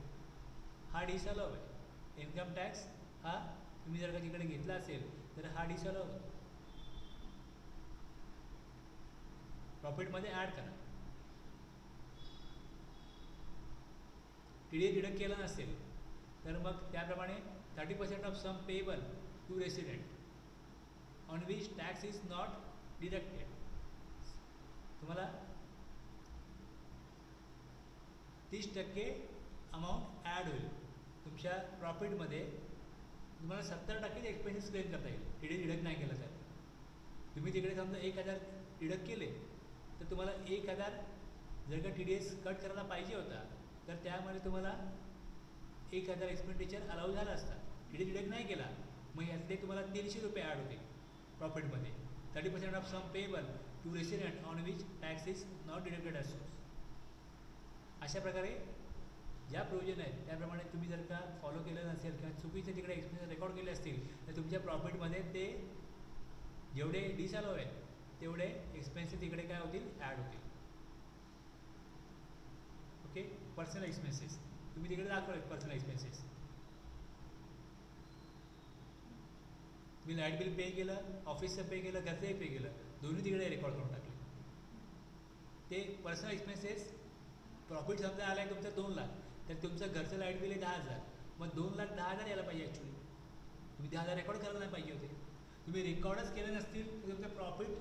हा डिसअलाव आहे. इन्कम टॅक्स हा तुम्ही जर का तिकडे घेतला असेल तर हा डिसअलाव होतो. प्रॉफिटमध्ये ॲड करा. TDS डिडक्ट केला नसेल तर मग त्याप्रमाणे 30% of sum payable to resident on which tax is not deducted. तुम्हाला 30% अमाऊंट ॲड होईल तुमच्या प्रॉफिटमध्ये. तुम्हाला 70% एक्सपेन्सेस क्लेम करता येईल TDS डिडक्ट नाही केलं तर. तुम्ही तिकडे समजा 1000 डिडक्ट केले तर तुम्हाला 1000 जर का TDS कट करायला पाहिजे होता तर त्यामध्ये तुम्हाला 1000 एक्सपेंडिचर अलाउ झाला असता. TDS डिडक्ट नाही केला, मग यातले तुम्हाला 300 रुपये ॲड होते प्रॉफिटमध्ये. 30% of sum payable to resident on which tax is not deducted as source. अशा प्रकारे ज्या प्रोव्हिजन आहेत त्याप्रमाणे तुम्ही जर का फॉलो केलं नसेल किंवा चुकीचे तिकडे एक्सपेन्सेस रेकॉर्ड केले असतील तर तुमच्या प्रॉफिटमध्ये ते जेवढे डिसअलाउ आहेत तेवढे एक्सपेन्सेस तिकडे काय होतील, ॲड होतील. ओके, पर्सनल एक्सपेन्सेस तुम्ही तिकडे दाखवलेत. पर्सनल एक्सपेन्सेस तुम्ही लाईट बिल पे केलं, ऑफिसचं पे केलं, घरचंही पे केलं, दोन्ही तिकडे रेकॉर्ड करून टाकले. ते पर्सनल एक्सपेन्सेस प्रॉफिट समजा आला आहे तुमचा 2 लाख, तर तुमचं घरचं लाईट बिल आहे 10,000, मग 2,10,000 यायला पाहिजे. ॲक्च्युली तुम्ही 10,000 रेकॉर्ड करायला नाही पाहिजे होते. तुम्ही रेकॉर्डच केले नसतील तर तुमचं profit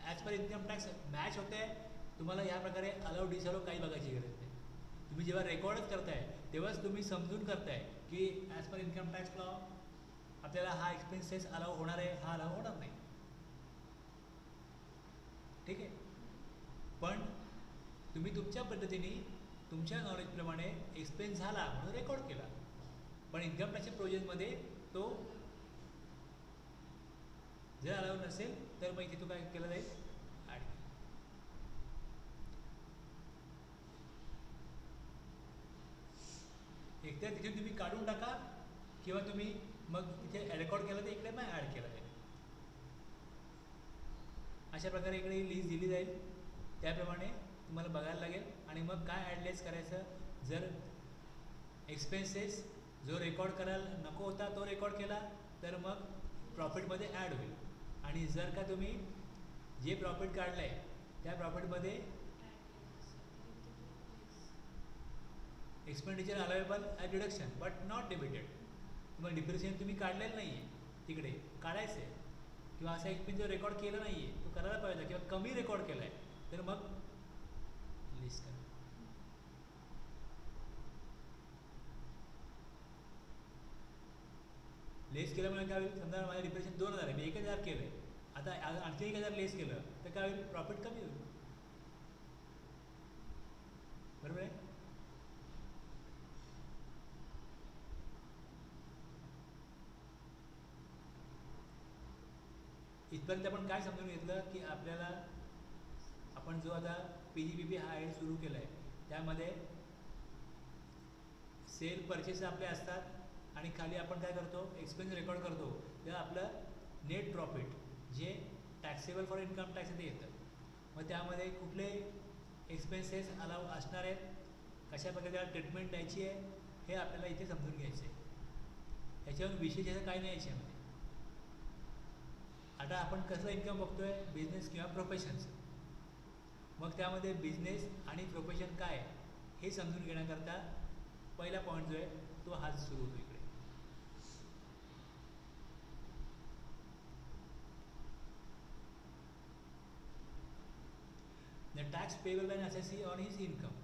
as per income tax match होते आहे. तुम्हाला ह्या प्रकारे अलाउ डिसअलाउ काही बघायची गरज नाही. तुम्ही जेव्हा रेकॉर्डच करताय तेव्हाच तुम्ही समजून करताय की as per income tax law आपल्याला हा एक्सपेन्सेस अलाउ होणार आहे, हा अलाउ होणार नाही. ठीक आहे, पण तुम्ही तुमच्या पद्धतीने तुमच्या नॉलेजप्रमाणे एक्सपेन्स झाला म्हणून रेकॉर्ड केला, पण इन्कम टॅक्सच्या प्रोव्हिजनमध्ये तो जर अलाउ नसेल तर मग इथे तो काय केला जाईल, ॲड. एकतर तिथे तुम्ही काढून टाका किंवा तुम्ही मग तिथे रेकॉर्ड केलं तर इकडे मग ॲड केला जाईल. अशा प्रकारे इकडे लिस्ट दिली जाईल, त्याप्रमाणे तुम्हाला बघायला लागेल. आणि मग काय ॲडलेस करायचं, जर एक्सपेन्सेस जो रेकॉर्ड करायला नको होता तो रेकॉर्ड केला तर मग प्रॉफिटमध्ये ॲड होईल. आणि जर का तुम्ही जे प्रॉफिट काढलं आहे त्या प्रॉफिटमध्ये expenditure allowable as deduction but not debited, तुम्हाला डिप्रिसिएशन तुम्ही काढलेलं नाही आहे, तिकडे काढायचं आहे, किंवा असा एक्सपेन्स रेकॉर्ड केलं नाही आहे तो करायला पाहिजे, किंवा कमी रेकॉर्ड केला आहे तर मग लिस्ट करा. लेस केल्यामुळे काय होईल, समजा माझं डिप्रेशन 2000 आहे, मी 1000 केलं आहे, आता आणखी 1000 लेस केलं तर काय होईल, प्रॉफिट कमी होईल. बरोबर आहे. इथपर्यंत आपण काय समजून घेतलं की आपल्याला आपण जो आता PGBP हा आय सुरू केला आहे त्यामध्ये सेल परचेस आपले असतात आणि खाली आपण काय करतो एक्सपेन्स रेकॉर्ड करतो तेव्हा आपलं नेट प्रॉफिट जे टॅक्सेबल फॉर इन्कम टॅक्स ते येतं. मग त्यामध्ये कुठले एक्सपेन्सेस अलाउ असणार आहेत, कशा प्रकारे त्याला ट्रीटमेंट द्यायची आहे हे आपल्याला इथे समजून घ्यायचं आहे. याच्यावर विशेष असं काही नाही याच्यामध्ये. आता आपण कसलं इन्कम बघतोय, बिझनेस किंवा प्रोफेशनचं. मग त्यामध्ये बिझनेस आणि प्रोफेशन काय हे समजून घेण्याकरता पहिला पॉईंट जो आहे तो हाच सुरू होतो इकडे. The tax payable by an assessee on his income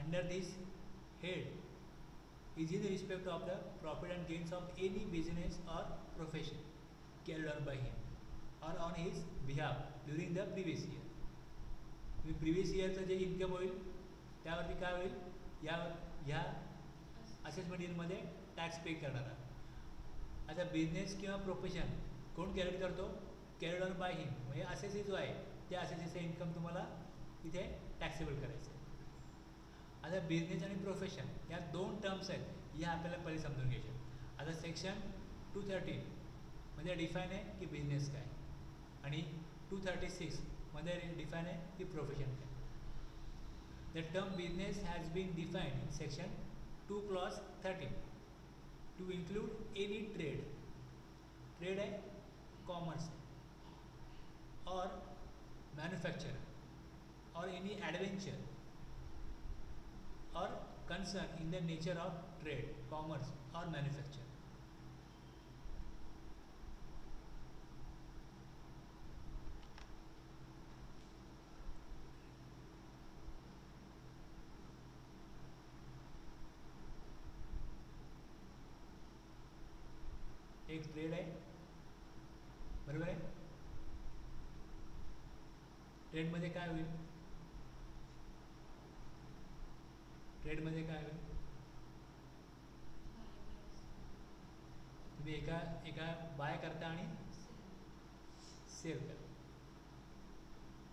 under this head is in respect of the profit and gains of any business or profession carried on by him or on his behalf during the previous year. Previous इयरचं जे income होईल त्यावरती काय होईल, ह्या assessment इयरमध्ये tax pay करणारा. आता बिझनेस किंवा प्रोफेशन कोण कॅरी करतो, कॅरीड ऑन बाय हिम, म्हणजे असेसी जो आहे त्या असेसीचं इन्कम तुम्हाला इथे टॅक्सेबल करायचं आहे. आता बिझनेस आणि प्रोफेशन या दोन टर्म्स आहेत, या आपल्याला पहिले समजून घ्यायच्या. आता सेक्शन 213 मध्ये डिफाईन आहे की बिझनेस काय आणि 236 मध्ये डिफाईन आहे की प्रोफेशन काय. The term business has been defined in section 2 clause 13 to include any trade. Trade आहे कॉमर्स आहे or manufacture or any adventure or concern in the nature of trade, commerce or manufacture. एक trade आहे, बरोबर आहे. ट्रेडमध्ये काय होईल, ट्रेडमध्ये काय होईल, तुम्ही एका बाय करता आणि सेल करता.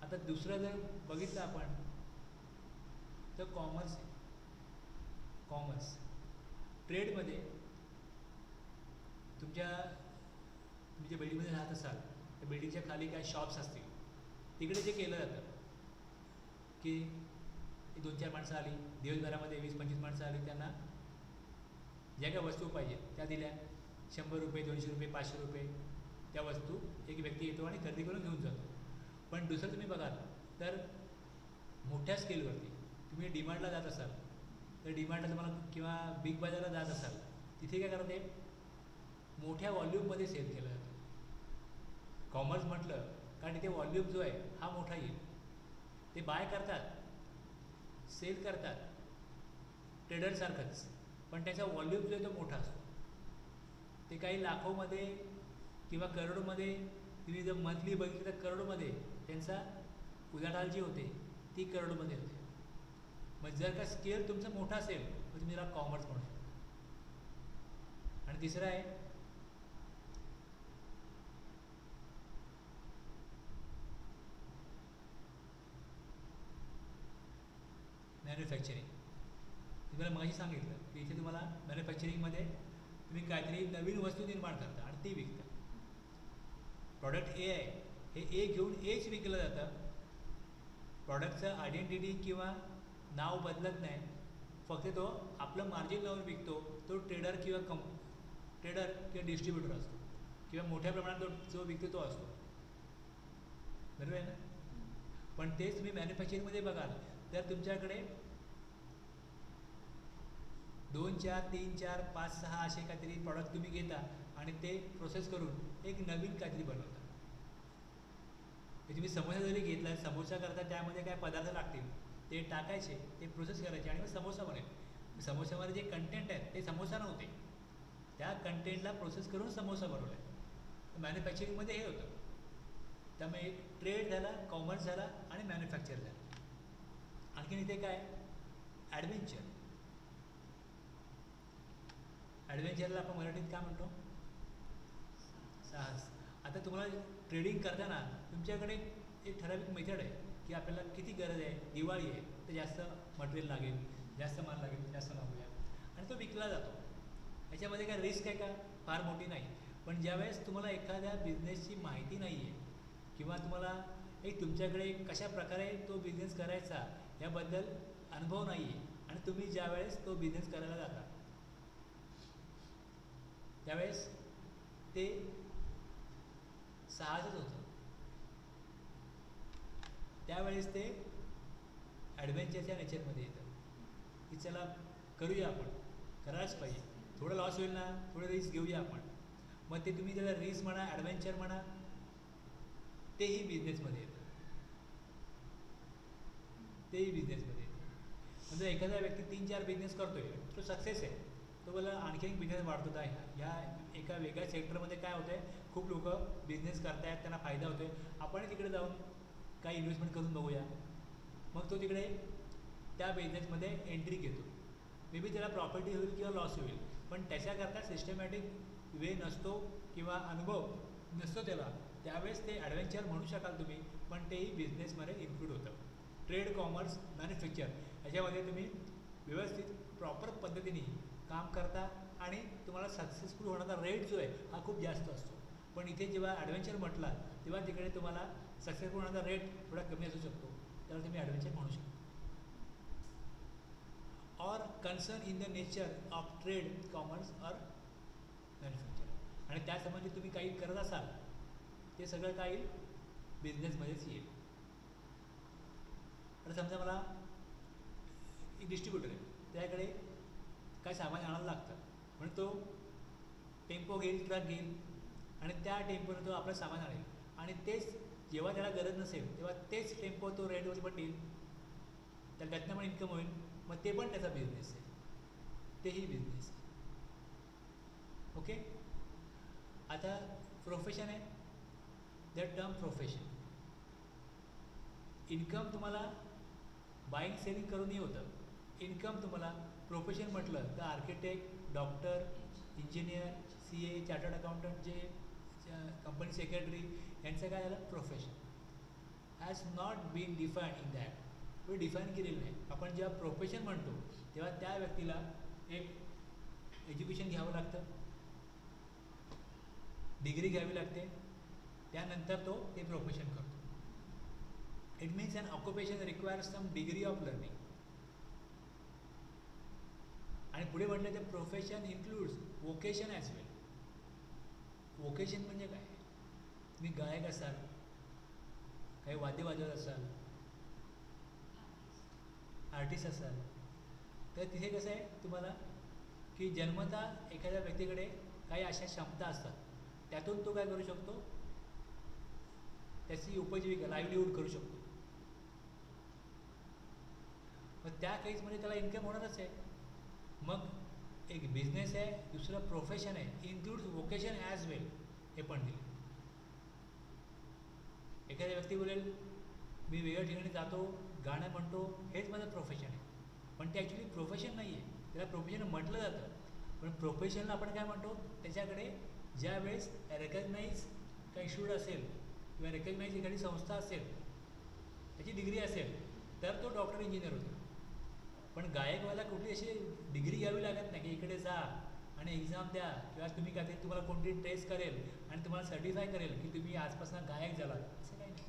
आता दुसरं जर बघितलं आपण तर कॉमर्स आहे. कॉमर्स ट्रेडमध्ये तुम्ही ज्या बिल्डिंगमध्ये राहत असाल त्या बिल्डिंगच्या खाली काय शॉप्स असतील, तिकडे जे केलं जातं की 2-4 माणसं आली, दिवसभरामध्ये 20-25 माणसं आली, त्यांना ज्या काही वस्तू पाहिजे त्या दिल्या, 100 रुपये, 200 रुपये, 500 रुपये त्या वस्तू एक व्यक्ती येतो आणि खरेदी करून घेऊन जातो. पण दुसरं तुम्ही बघाल तर मोठ्या स्केलवरती तुम्ही डीमार्टला जात असाल तर डीमार्टला तुम्हाला किंवा बिग बाजारला जात असाल, तिथे काय करते मोठ्या वॉल्यूममध्ये सेल केलं जातं. कॉमर्स म्हटलं कारण इथे वॉल्यूम जो आहे हा मोठा येईल. ते बाय करतात, सेल करतात ट्रेडरसारखंच, पण त्याचा वॉल्यूम जो आहे तो मोठा असतो. ते काही लाखोमध्ये किंवा करोडोमध्ये, तुम्ही जर मंथली बघितलं तर करोडोमध्ये त्यांचा उलाढाल जी होते ती करोडोमध्ये होते. मग जर का स्केल तुमचा मोठा असेल तर तुम्ही त्याला कॉमर्स म्हणू शकता. आणि तिसरं आहे मॅन्युफॅक्चरिंग. तुम्हाला मगाशी सांगितलं की इथे तुम्हाला मॅन्युफॅक्चरिंगमध्ये तुम्ही काहीतरी नवीन वस्तू निर्माण करता आणि ती विकता. प्रॉडक्ट ए आहे, हे ए घेऊन एच विकलं जातं. प्रॉडक्टचं आयडेंटिटी किंवा नाव बदलत नाही, फक्त तो आपलं मार्जिन लावून विकतो. तो ट्रेडर किंवा डिस्ट्रीब्युटर असतो किंवा मोठ्या प्रमाणात जो विकतो तो असतो, बरोबर आहे ना. पण तेच तुम्ही मॅन्युफॅक्चरिंगमध्ये बघाल तर तुमच्याकडे 2, 4, 3, 4, 5, 6 असे काहीतरी प्रॉडक्ट तुम्ही घेता आणि ते प्रोसेस करून एक नवीन काहीतरी बनवता. तुम्ही समोसा जरी घेतला, समोसा करता त्यामध्ये काय पदार्थ लागतील ते टाकायचे, ते प्रोसेस करायचे आणि मग समोसा बनेल. समोसामध्ये जे कंटेंट आहेत ते समोसा नव्हते, त्या कंटेंटला प्रोसेस करून समोसा बनवला आहे. मॅन्युफॅक्चरिंगमध्ये हे होतं. त्यामुळे एक ट्रेड झाला, कॉमर्स झाला आणि मॅन्युफॅक्चर झालं. आणखीन इथे काय ॲडव्हेंचर. ॲडव्हेंचरला आपण मराठीत काय म्हणतो, साहस. आता तुम्हाला ट्रेडिंग करताना तुमच्याकडे एक ठराविक मेथड आहे की आपल्याला किती गरज आहे, दिवाळी आहे तर जास्त मटेरियल लागेल, जास्त माल लागेल, जास्त मागूया आणि तो विकला जातो. याच्यामध्ये काय रिस्क आहे का? फार मोठी नाही. पण ज्यावेळेस तुम्हाला एखाद्या बिझनेसची माहिती नाही आहे किंवा तुम्हाला तुमच्याकडे कशा प्रकारे तो बिझनेस करायचा याबद्दल अनुभव नाही आहे आणि तुम्ही ज्यावेळेस तो बिझनेस करायला जाता त्यावेळेस ते साहजच होतं. त्यावेळेस ते ॲडव्हेंचरच्या नेचरमध्ये येतं की चला करूया, आपण करायलाच पाहिजे, थोडं लॉस होईल ना, थोडं रिस्क घेऊया आपण. मग ते तुम्ही त्याला रिस्क म्हणा, ॲडव्हेंचर म्हणा, तेही बिझनेसमध्ये येतं. तेही बिझनेसमध्ये येतं. म्हणजे एखादा व्यक्ती 3-4 बिझनेस करतोय, तो सक्सेस आहे, तो मला आणखी एक बिझनेस वाढतो आहे. ह्या एका वेगळ्या सेक्टरमध्ये काय होतं आहे, खूप लोक बिझनेस करतायत, त्यांना फायदा होतो आहे, आपण तिकडे जाऊन काही इन्व्हेस्टमेंट करून बघूया. मग तो तिकडे त्या बिझनेसमध्ये एंट्री घेतो. मे बी त्याला प्रॉफिट होईल किंवा लॉस होईल, पण त्याच्याकरता सिस्टमॅटिक वे नसतो किंवा अनुभव नसतो त्याला. त्यावेळेस ते ॲडव्हेंचर म्हणू शकाल तुम्ही, पण तेही बिझनेसमध्ये इन्क्लूड होतं. ट्रेड, कॉमर्स, मॅन्युफॅक्चर ह्याच्यामध्ये तुम्ही व्यवस्थित प्रॉपर पद्धतीने काम करता आणि तुम्हाला सक्सेसफुल होण्याचा रेट जो आहे हा खूप जास्त असतो. पण इथे जेव्हा ॲडव्हेंचर म्हटला तेव्हा तिकडे तुम्हाला सक्सेसफुल होण्याचा रेट थोडा कमी असू शकतो, त्याला तुम्ही ॲडव्हेंचर म्हणू शकता. और concern in the nature of trade, commerce और मॅन्युफॅक्चर, आणि त्यासंबंधी तुम्ही काही करत असाल ते सगळं काही बिझनेसमध्येच येईल. तर समजा मला एक डिस्ट्रीब्युटर आहे, त्याकडे काय सामान आणायला लागतं, म्हणून तो टेम्पो घेईल, ट्रक घेईल आणि त्या टेम्पोने तो आपलं सामान आणेल आणि तेच जेव्हा त्याला गरज नसेल तेव्हा तेच टेम्पो तो रेंटवर पण देईल, तर त्यातनं पण इन्कम होईल. मग ते पण त्याचा बिझनेस आहे, तेही बिझनेस आहे. ओके. आता प्रोफेशन आहे, दॅट टर्म प्रोफेशन. इन्कम तुम्हाला बाईंग सेलिंग करूनही होतं. इन्कम तुम्हाला प्रोफेशन म्हटलं तर architect, doctor, engineer, CA, chartered accountant, जे कंपनी सेक्रेटरी, यांचं काय झालं profession. Has not been defined in that. तो डिफाईन केलेलं नाही. आपण जेव्हा प्रोफेशन म्हणतो तेव्हा त्या व्यक्तीला एक एज्युकेशन घ्यावं लागतं, डिग्री घ्यावी लागते, त्यानंतर तो ते प्रोफेशन करतो. It means an occupation requires some degree of learning. आणि पुढे म्हटलं तर profession includes vocation as well. Vocation म्हणजे काय? तुम्ही गायक असाल, काही वाद्य वाजवत असाल, आर्टिस्ट असाल, तर तिथे कसं आहे तुम्हाला की जन्मता एखाद्या व्यक्तीकडे काही अशा क्षमता असतात, त्यातून तो काय करू शकतो, त्याची उपजीविका, लाईव्हलीहूड करू शकतो. मग त्या केसमध्ये त्याला इन्कम होणारच आहे. मग एक बिझनेस आहे, दुसरं प्रोफेशन आहे, इन्क्लूड्स वोकेशन ॲज वेल, हे पण दिले. एखाद्या व्यक्ती बोलेल मी वेगळ्या ठिकाणी जातो, गाणं म्हणतो, हेच माझं प्रोफेशन आहे, पण ते ॲक्च्युली प्रोफेशन नाही आहे. त्याला प्रोफेशन म्हटलं जातं, पण प्रोफेशनला आपण काय म्हणतो, त्याच्याकडे ज्या वेळेस रेकग्नाईज काही इन्स्टिट्यूट असेल किंवा रेकग्नाईज एखादी संस्था असेल, त्याची डिग्री असेल, तर तो डॉक्टर, इंजिनियर होतो. पण गायकवाला कुठली अशी डिग्री घ्यावी लागत नाही की इकडे जा आणि एक्झाम द्या किंवा तुम्ही काय ते तुम्हाला कोणती टेस्ट करेल आणि तुम्हाला सर्टिफाय करेल की तुम्ही आजपासून गायक झालात, असं काही नाही.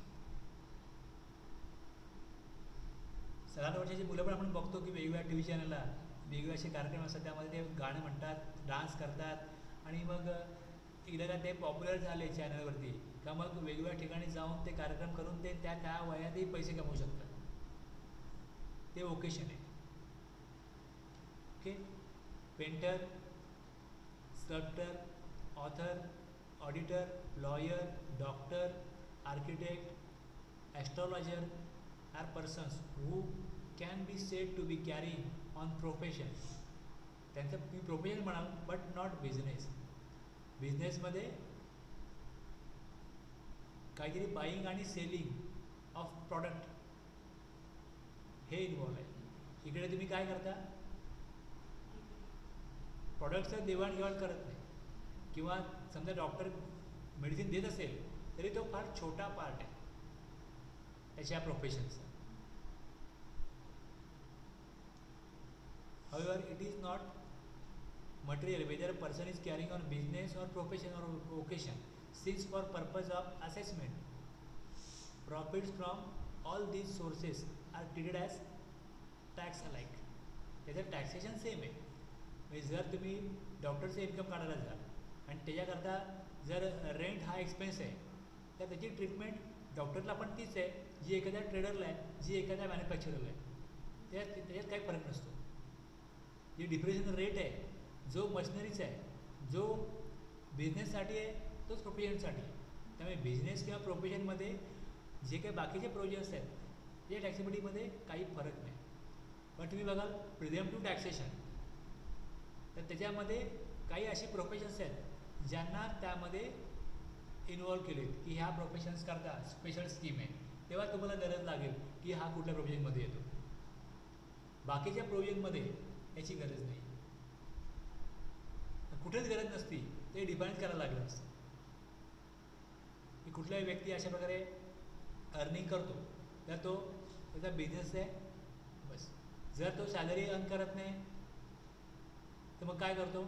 7 वर्षाची मुलं पण आपण बघतो की वेगवेगळ्या TV चॅनलला वेगवेगळे असे कार्यक्रम असतात, त्यामध्ये ते गाणं म्हणतात, डान्स करतात आणि मग एकदा का ते पॉप्युलर झाले चॅनलवरती का मग वेगवेगळ्या ठिकाणी जाऊन ते कार्यक्रम करून ते त्या वयातही पैसे कमवू शकतात. ते वोकेशन आहे. Okay. Painter, sculptor, author, auditor, lawyer, doctor, architect, astrologer are persons who can be said to be carrying on profession. त्यांचं तुम्ही प्रोफेशन म्हणाल बट नॉट बिझनेस. बिझनेसमध्ये काहीतरी बाईंग आणि सेलिंग ऑफ प्रॉडक्ट हे इन्वॉल्व आहे. इकडे तुम्ही काय करता, प्रॉडक्टचं देवाणघेवाण करत नाही. किंवा समजा डॉक्टर मेडिसिन देत असेल तरी तो फार छोटा पार्ट आहे त्याच्या प्रोफेशनचा. However, it is not material whether a person is carrying on business or profession or vocation, since for purpose of assessment, profits from all these sources are treated as tax alike. त्याचं taxation same आहे. म्हणजे जर तुम्ही डॉक्टरचं income काढायला जाल आणि त्याच्याकरता जर रेंट हा एक्सपेन्स आहे तर त्याची ट्रीटमेंट डॉक्टरला पण तीच आहे जी एखाद्या ट्रेडरला आहे, जी एखाद्या मॅन्युफॅक्चररला आहे. त्याच्यात काही फरक नसतो. जी डिप्रेशन रेट आहे जो मशिनरीचा आहे, जो बिझनेससाठी आहे तोच प्रोफेशनसाठी आहे. त्यामुळे बिझनेस किंवा प्रोफेशनमध्ये जे काही बाकीचे प्रोविजन्स आहेत ते टॅक्सेबिलिटीमध्ये काही फरक नाही. पण तुम्ही बघाल प्रिझेम्प्टिव्ह टॅक्सेशन तर त्याच्यामध्ये काही असे प्रोफेशन्स आहेत ज्यांना त्यामध्ये इन्वॉल्व केले की ह्या प्रोफेशन्स करता स्पेशल स्कीम आहे, तेव्हा तुम्हाला गरज लागेल की हा कुठल्या प्रोव्हिजनमध्ये येतो. बाकीच्या प्रोव्हिजनमध्ये याची गरज नाही, कुठेच गरज नसती. ते डिफाईन करायला लागलं असतं की कुठलाही व्यक्ती अशा प्रकारे अर्निंग करतो तर तो त्याचा बिझनेस आहे बस. जर तो सॅलरी अर्न करत नाही तर मग काय करतो,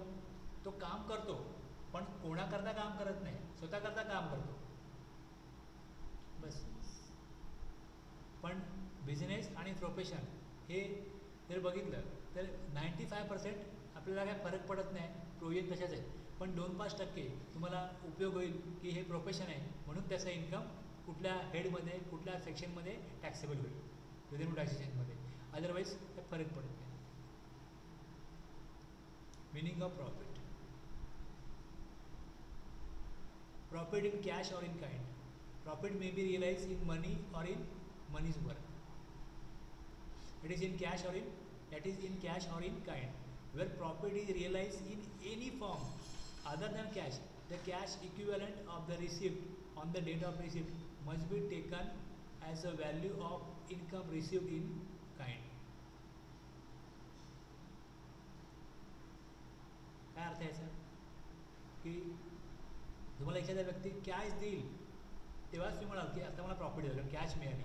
तो काम करतो पण कोणाकरता काम करत नाही, स्वतःकरता काम करतो बस. पण बिझनेस आणि प्रोफेशन हे जर बघितलं तर 95% आपल्याला काय फरक पडत नाही, प्रोव्हिजन तशाच आहेत. पण 2-5% तुम्हाला उपयोग होईल की हे प्रोफेशन आहे म्हणून त्याचा इन्कम कुठल्या हेडमध्ये कुठल्या सेक्शनमध्ये टॅक्सेबल होईल प्रिझेंटिव्ह टॅक्सेशनमध्ये. अदरवाईज काय फरक पडत नाही. Meaning of profit. Profit in cash or in kind. Profit may be realized in money or in money's work. It is in cash or in kind. Where profit is realized in any form other than cash, the cash equivalent of the receipt on the date of receipt must be taken as a value of income received in kind. काय अर्थ याचा की तुम्हाला एखाद्या व्यक्ती cash देईल तेव्हाच तुम्ही म्हणाल की आता मला प्रॉफिट झालं, कॅश मिळाली.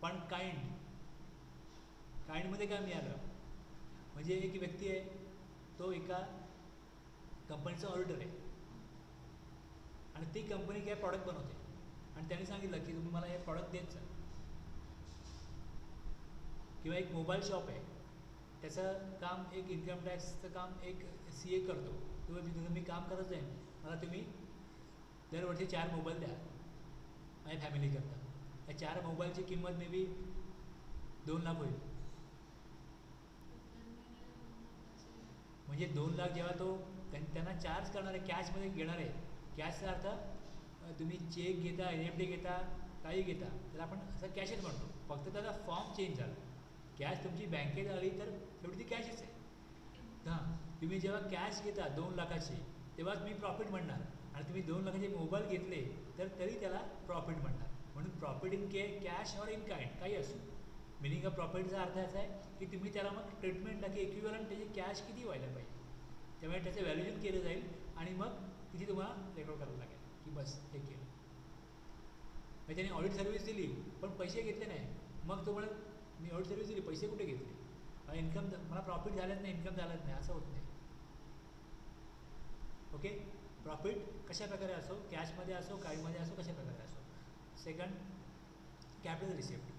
पण काइंडमध्ये काय मिळालं म्हणजे एक व्यक्ती आहे तो एका कंपनीचा ऑडिटर आहे आणि ती कंपनी काय प्रॉडक्ट बनवते आणि त्याने सांगितलं की तुम्ही मला हे प्रॉडक्ट देत जा. किंवा एक मोबाईल शॉप आहे त्याचं काम एक इन्कम टॅक्सचं काम एक CA करतो, किंवा तिथं मी काम करत जाईन, मला तुम्ही दरवर्षी 4 मोबाईल द्या माझ्या फॅमिलीकरता. या 4 मोबाईलची किंमत मे बी 2 लाख होईल. म्हणजे 2 लाख जेव्हा तो त्यांना चार्ज करणार आहे कॅशमध्ये घेणार आहे, कॅशचा अर्थ तुम्ही चेक घेता, NFT घेता, काही घेता त्याला आपण असं कॅशच म्हणतो, फक्त त्याचा फॉर्म चेंज झाला. कॅश तुमची बँकेत आली तर शेवटी ती कॅशच आहे. हां, तुम्ही जेव्हा कॅश घेता 2 लाखाची तेव्हा तुम्ही प्रॉफिट म्हणणार आणि तुम्ही 2 लाखाचे मोबाईल घेतले तर तरी त्याला प्रॉफिट म्हणणार. म्हणून प्रॉफिट इन कॅश और इन काइंड काही असो. मिनिंग ऑफ प्रॉफिटचा अर्थ असा आहे की तुम्ही त्याला मग ट्रीटमेंटला की इक्विव्हलंट त्याची कॅश किती व्हायला पाहिजे, त्यामुळे त्याचं व्हॅल्युएशन केलं जाईल आणि मग तिथे तुम्हाला रेकॉर्ड करावं लागेल की बस हे केलं. मग त्याने ऑडिट सर्व्हिस दिली पण पैसे घेतले नाही, मग तो म्हणत मी ऑडिट सर्व्हिस दिली पैसे कुठे घेतले, इन्कम मला प्रॉफिट झालंच नाही, इन्कम झालंच नाही, असं होत नाही. ओके, प्रॉफिट कशा प्रकारे असो, कॅशमध्ये असो, काइंडमध्ये असो, कशा प्रकारे असो. Second, capital receipt.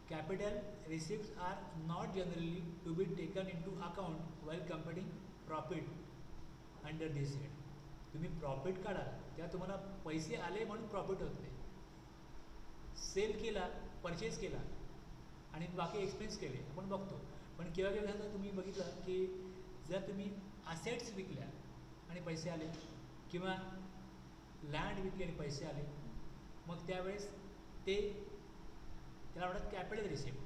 Capital receipts are not generally to be taken into account while computing profit under this head. तुम्ही प्रॉफिट काढा तेव्हा तुम्हाला पैसे आले म्हणून प्रॉफिट होत नाही. सेल केला, परचेस केला आणि बाकी एक्सपेन्स केले आपण बघतो. पण केव्हा केव्हा तुम्ही बघितलं की जर तुम्ही असेट्स विकल्या आणि पैसे आले किंवा लँड विकली आणि पैसे आले, मग त्यावेळेस ते त्याला म्हणतात कॅपिटल रिसिप्ट.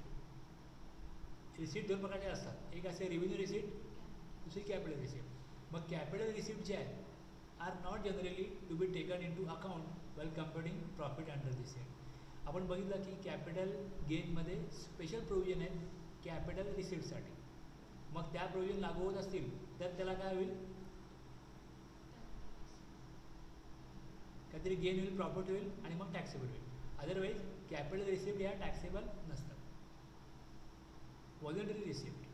रिसिप्ट 2 प्रकारचे असतात, एक असे रेव्हेन्यू रिसिप्ट, दुसरी कॅपिटल रिसिप्ट. मग कॅपिटल रिसिप्ट जे आहे are not generally to be taken into account well computing profit under this head. आपण बघितलं की कॅपिटल गेनमध्ये स्पेशल प्रोव्हिजन आहेत कॅपिटल रिसिप्टसाठी. मग त्या प्रोव्हिजन लागू होत असतील तर त्याला काय होईल, काहीतरी गेन होईल, प्रॉफिट होईल आणि मग टॅक्सेबल होईल. अदरवाईज कॅपिटल रिसिप्ट ह्या टॅक्सेबल नसतात. व्हॉलंटरी रिसिप्ट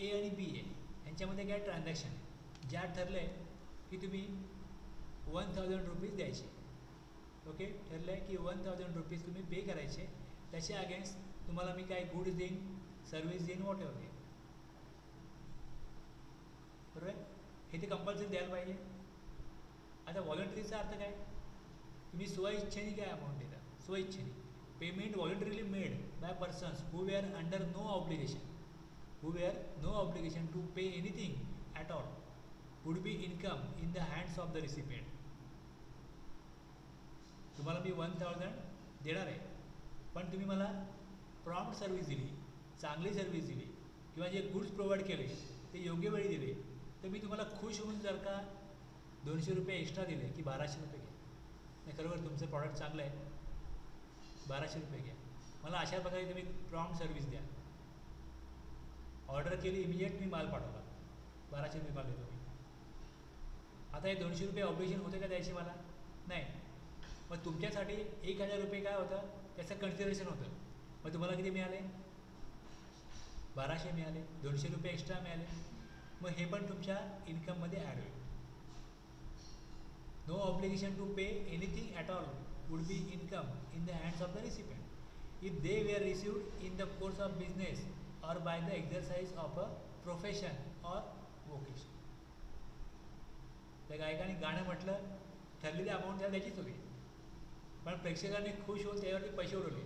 ए आणि बी आहे यांच्यामध्ये काय ट्रान्झॅक्शन आहे, ज्या ठरलं आहे की तुम्ही 1000 रुपीज द्यायचे. ओके, ठरलं आहे की 1000 रुपीज तुम्ही पे करायचे. त्याच्या अगेन्स्ट तुम्हाला मी काय गुड्स देईन, सर्व्हिस देईन, वॉट एव्हर देईन. बरोबर आहे, हे ते कंपल्सरी द्यायला पाहिजे. आता व्हॉलंटरीचा अर्थ काय, तुम्ही स्वइच्छेने काय अमाऊंट देता, स्वइच्छेने. Payment voluntarily made by persons who were under no obligation, who were no obligation to pay anything at all, would be income in the hands of the recipient. तुम्हाला मी 1000 देणार आहे, पण तुम्ही मला प्रॉम्प्ट सर्व्हिस दिली, चांगली सर्व्हिस दिली किंवा जे गुड्स प्रोव्हाइड केले ते योग्य वेळी दिले, तर मी तुम्हाला खुश होऊन जर का 200 रुपये एक्स्ट्रा दिले की 1200 रुपये घ्या. नाही, खरोखर तुमचं प्रॉडक्ट चांगलं आहे, 1200 रुपये घ्या. मला अशा प्रकारे तुम्ही प्रॉम्प्ट सर्व्हिस द्या. ऑर्डर केली, इमिजिएट मी माल पाठवला, 1200 रुपये माल देतो मी. आता हे 200 रुपये ऑब्लिगेशन होते का द्यायचे मला? नाही. मग तुमच्यासाठी 1000 रुपये काय होतं, त्याचं कन्सिडरेशन होतं. मग तुम्हाला किती मिळाले? 1200 मिळाले, 200 रुपये एक्स्ट्रा मिळाले. मग हे पण तुमच्या इन्कममध्ये ॲड होईल. No obligation to pay anything at all would be income in the hands of the recipient if they were received in the course of business or by the exercise of a profession or vocation. त्या गायकाने गाणं म्हटलं, ठरलेली amount त्याला द्यायचीच होती, पण प्रेक्षकांनी खुश होऊन त्यावरती पैसे उडवले,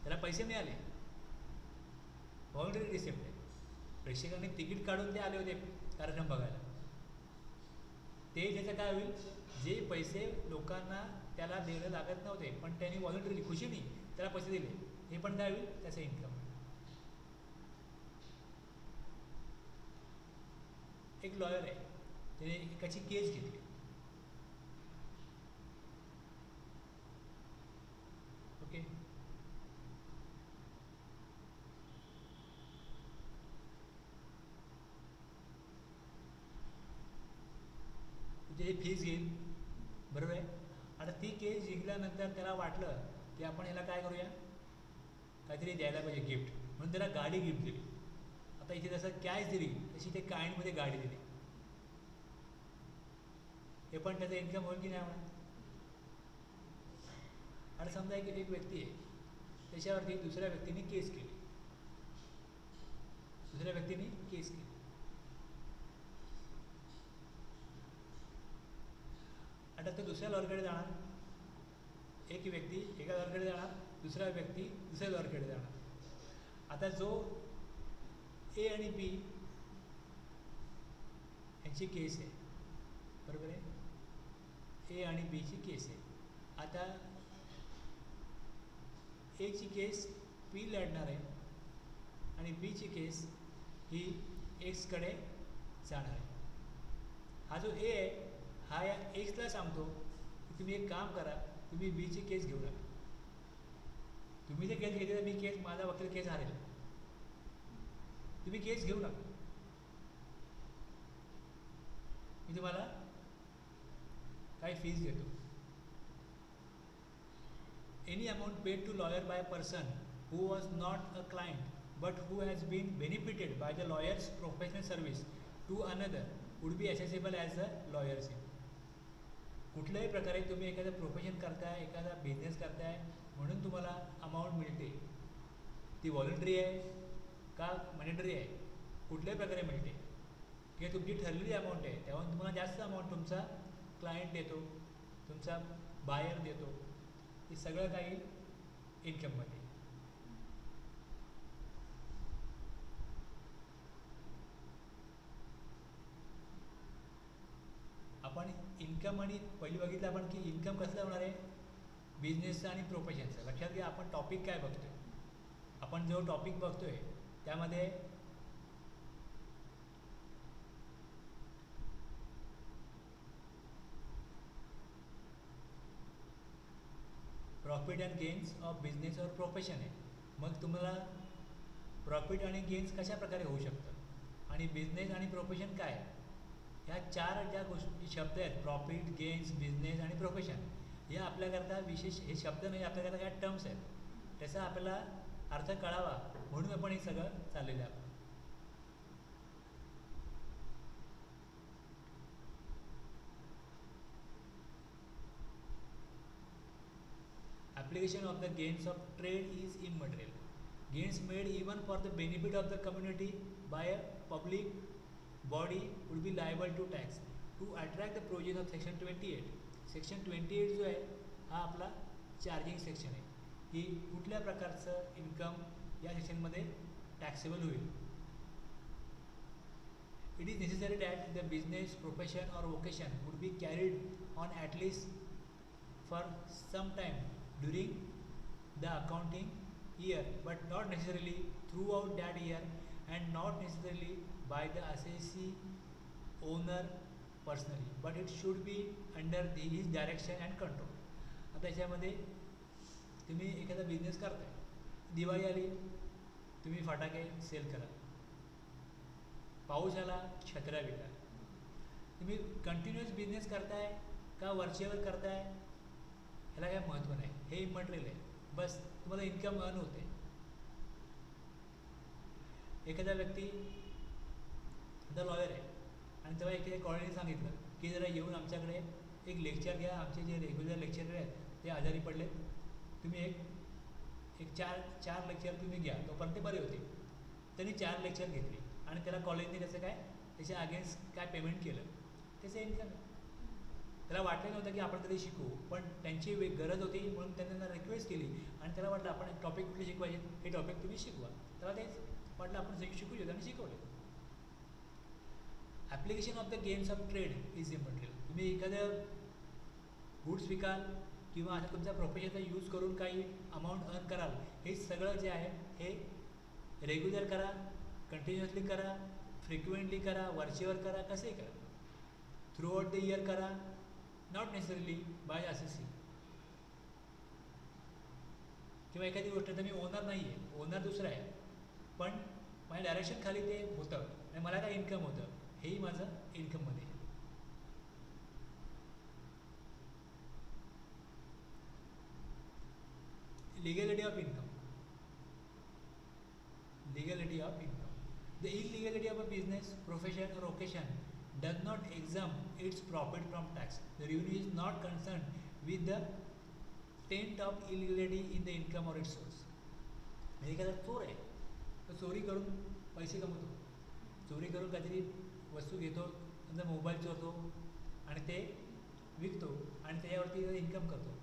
त्याला पैसे मिळाले. व्हॉलंटरी रिसिप्ट आहे. प्रेक्षकांनी तिकीट काढून ते आले होते कार्यक्रम बघायला. ते त्याचं काय होईल, जे पैसे लोकांना त्याला द्यायला लागत नव्हते पण त्यांनी व्हॉलंटरी खुशीने त्याला पैसे दिले, हे पण काय होईल, त्याचं इन्कम. एक लॉयर आहे, त्याने एकाची केस घेतली. ओके, तुझे फीस घेईल, बरोबर आहे. आता ती केस जिंकल्यानंतर त्याला वाटलं की आपण याला काय करूया, काहीतरी द्यायला पाहिजे गिफ्ट, म्हणून त्याला गाडी गिफ्ट दिली. आता इथे जसं कॅश दिली तशी ते काइंडमध्ये गाडी दिली. हे पण त्याचं इन्कम होईल की नाही म्हणून. आणि समजा एक व्यक्ती आहे, त्याच्यावरती दुसऱ्या व्यक्तीने केस केली, आता तो दुसऱ्या लॉयरकडे जाणार, एक व्यक्ती एका लॉयरकडे जाणार, दुसरा व्यक्ती दुसऱ्या लॉयरकडे जाणार. आता जो ए आणि बी यांची केस आहे, बरोबर आहे, ए आणि बीची केस आहे. आता एची केस पी लढणार आहे आणि बीची केस ही एक्सकडे जाणार आहे. हा जो ए आहे हा या एक्सला सांगतो की तुम्ही एक काम करा, तुम्ही बीची केस घेऊ नका. तुम्ही जर केस घेतली तर मी केस, माझा वकील केस हारेल, तुम्ही केस घेऊ नका. मी तुम्हाला काही फीस घेतो. Any amount paid to lawyer by a person who was not a client but who has been benefited by the lawyers professional service to another would be assessable as a lawyership. कुठल्याही प्रकारे तुम्ही एखादं profession करताय, एखादा business करताय म्हणून तुम्हाला amount मिळते, ती व्हॉलंटरी आहे का मॅनेटरी आहे, कुठल्याही प्रकारे मिळते, किंवा तुमची ठरलेली अमाऊंट आहे, तेव्हा तुम्हाला जास्त अमाऊंट तुमचा क्लायंट देतो, तुमचा बायर देतो. हे सगळं काही इन्कममध्ये. आपण इन्कम आणि पहिली बघितलं आपण की इन्कम कसलं होणार आहे, बिझनेसचं आणि प्रोफेशनचं. लक्षात घ्या, आपण टॉपिक काय बघतोय, आपण जो टॉपिक बघतोय त्यामध्ये profit and gains of business और प्रोफेशन आहे. मग तुम्हाला प्रॉफिट आणि गेन्स कशा प्रकारे होऊ शकतं आणि बिझनेस आणि प्रोफेशन काय आहे ह्या चार ज्या गोष्टी शब्द आहेत, प्रॉफिट, गेन्स, बिझनेस आणि प्रोफेशन, हे आपल्याकरता विशेष, हे शब्द नाही, आपल्याकरता काय टर्म्स आहेत, त्याचा आपल्याला अर्थ कळावा म्हणून आपण हे सगळं चाललेलं आहे. Application of the gains of trade is immaterial. Gains made even for the benefit of the community by a public body would be liable to tax. To attract the provision of section 28. Section 28 जो आहे हा आपला charging section आहे, की कुठल्या प्रकारचं income या सेक्शनमध्ये टॅक्सेबल होईल. It is necessary that the business, profession or vocation would be carried on at least for some time during the accounting year, but not necessarily throughout that year, and not necessarily by the assessee owner personally, but it should be under his direction and control. आता याच्यामध्ये तुम्ही एखादा business करताय, दिवाळी आली, तुम्ही फटाके sale करा, पाऊस आला, छत्र्या विका. तुम्ही कंटिन्युअस बिझनेस करताय का वरचेवर करताय ह्याला काय महत्त्व नाही, हे इमटेरियल आहे. बस तुम्हाला इन्कम अर्न होते. एखादा व्यक्ती आता लॉयर आहे आणि तेव्हा एखाद्या कॉलेजने सांगितलं की जरा येऊन आमच्याकडे एक लेक्चर घ्या, आमचे जे रेग्युलर लेक्चरर आहेत ते आजारी पडले, तुम्ही एक चार लेक्चर तुम्ही घ्या, तोपर्यंत ते बरे होते. त्यांनी 4 लेक्चर घेतली आणि त्याला कॉलेजने त्याचं काय त्याच्या अगेन्स्ट काय पेमेंट केलं, त्याचं इन्कम. त्याला वाटलं नव्हतं की आपण कधी शिकू, पण त्यांची गरज होती म्हणून त्यांना रिक्वेस्ट केली आणि त्याला वाटलं आपण टॉपिक कुठले शिकवायचे, हे टॉपिक तुम्ही शिकवा. त्याला तेच वाटलं आपण शिकू शकतो आणि शिकवले. Application of the games of trade is important. तुम्ही एखाद्या गुड्स विकाल किंवा आता तुमच्या प्रोफेशनचा यूज करून काही अमाऊंट अर्न कराल, हे सगळं जे आहे हे रेग्युलर करा, कंटिन्युअसली करा, फ्रिक्वेंटली करा, वरचेवर करा, कसेही करा, थ्रू आउट द इयर करा, नॉट नेसेसरली बाय असेसी. किंवा एखादी गोष्ट तर मी ओनर नाही आहे, ओनर दुसरा आहे, पण माझ्या डायरेक्शन खाली ते होतं आणि मला काय इन्कम होतं, हेही माझं इन्कममध्ये आहे. Legality of income. Legality of income. The illegality of a business, profession or occasion does not exempt its profit from tax. The revenue is not concerned with the taint of illegality in the income or its source. एखादा चोर आहे तो चोरी करून पैसे कमवतो, चोरी करून काहीतरी वस्तू घेतो, नंतर मोबाईल चोरतो आणि ते विकतो आणि त्याच्यावरती इन्कम करतो.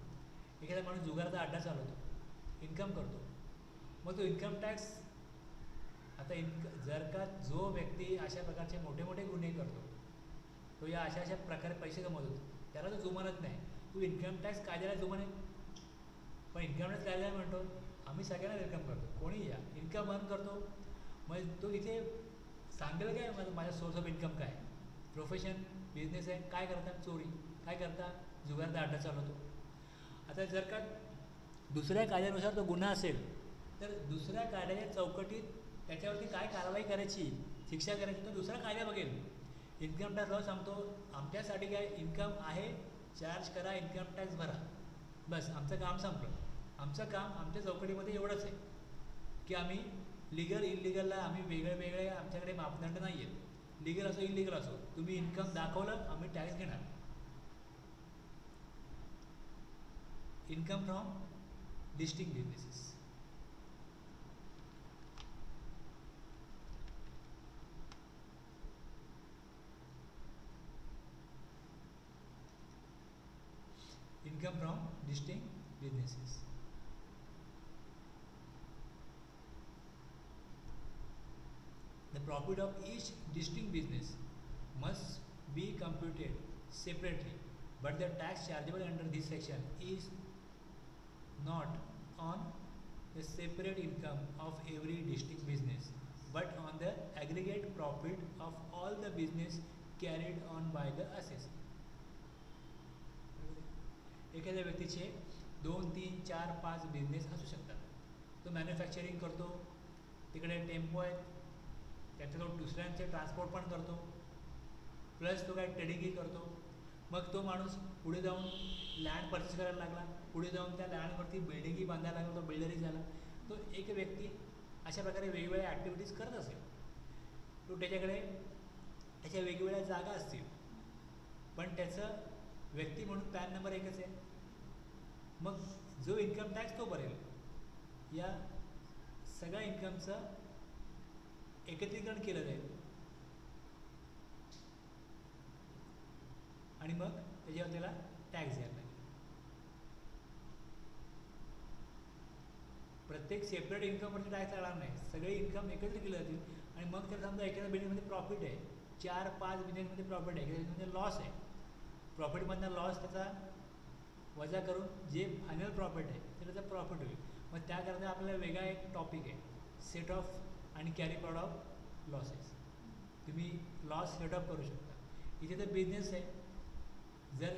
एखादा माणूस जुगाराचा अड्डा चालवतो, इन्कम करतो, मग तो इन्कम टॅक्स. आता जर का जो व्यक्ती अशा प्रकारचे मोठे मोठे गुन्हे करतो, तो या अशा प्रकारे पैसे कमवतो, त्याला तो जुमानत नाही. तू इन्कम टॅक्स कायद्याला जुमाने, पण इन्कम टॅक्स कायद्याला म्हणतो आम्ही सगळ्यांना इन्कम करतो, कोणी या इन्कम अर्न करतो. मग तो इथे सांगेल काय माझा सोर्स ऑफ इन्कम काय, प्रोफेशन बिझनेस आहे, काय करता चोरी, काय करता जुगारचा अड्डा चालवतो. आता जर का दुसऱ्या कायद्यानुसार तो गुन्हा असेल तर दुसऱ्या कायद्याच्या चौकटीत त्याच्यावरती काय कारवाई करायची, शिक्षा करायची, तो दुसरा कायदा बघेल. इन्कम टॅक्स लॉ सांगतो आमच्यासाठी काय इन्कम आहे, चार्ज करा, इन्कम टॅक्स भरा, बस आमचं काम संपलं. आमचं काम आमच्या चौकटीमध्ये एवढंच आहे की आम्ही लिगल इलिगलला आम्ही वेगळे आमच्याकडे मापदंड नाही आहेत. लिगल असो इलिगल असो, तुम्ही इन्कम दाखवलं आम्ही टॅक्स घेणार. Income from distinct businesses. Income from distinct businesses. The profit of each distinct business must be computed separately, but the tax chargeable under this section is not on the separate income of every distinct business, but on the aggregate profit of all the business carried on by the assessee. एखाद्या व्यक्तीचे 2, 3, 4, 5 business असू शकतात. तो manufacturing करतो, तिकडे tempo आहेत, त्याच्याकडून दुसऱ्यांचे ट्रान्सपोर्ट पण करतो, प्लस तो काय ट्रेडिंगही करतो. मग तो माणूस पुढे जाऊन लँड परचेस करायला लागला, पुढे जाऊन त्या लँडवरती बिल्डिंगही बांधायला लागला, तो बिल्डरही झाला. तो एक व्यक्ती अशा प्रकारे वेगवेगळ्या ॲक्टिव्हिटीज करत असेल. तो त्याच्याकडे त्याच्या वेगवेगळ्या जागा असतील, पण त्याचं व्यक्ती म्हणून पॅन नंबर एकच आहे. मग जो इन्कम टॅक्स तो भरेल. या सगळ्या इन्कमचं एकत्रीकरण केलं जाईल आणि मग त्याच्यावर त्याला टॅक्स द्यायला लागेल. प्रत्येक सेपरेट इन्कमवरती टॅक्स लागणार नाही, सगळे इन्कम एकत्र केले जातील. आणि मग त्याला समजा एखाद्या बिझनेसमध्ये प्रॉफिट आहे, 4-5 बिझनेसमध्ये प्रॉफिट आहे, एखाद्या बिझनेसमध्ये लॉस आहे, प्रॉफिटमधनं लॉस त्याचा वजा करून जे फायनल प्रॉफिट आहे ते त्याचा प्रॉफिट होईल. मग त्याकरता आपल्याला वेगळा एक टॉपिक आहे, सेट ऑफ आणि कॅरी फॉरवर्ड ऑफ लॉसेस. तुम्ही लॉस सेट ऑफ करू शकता. इथे तर बिझनेस आहे, जर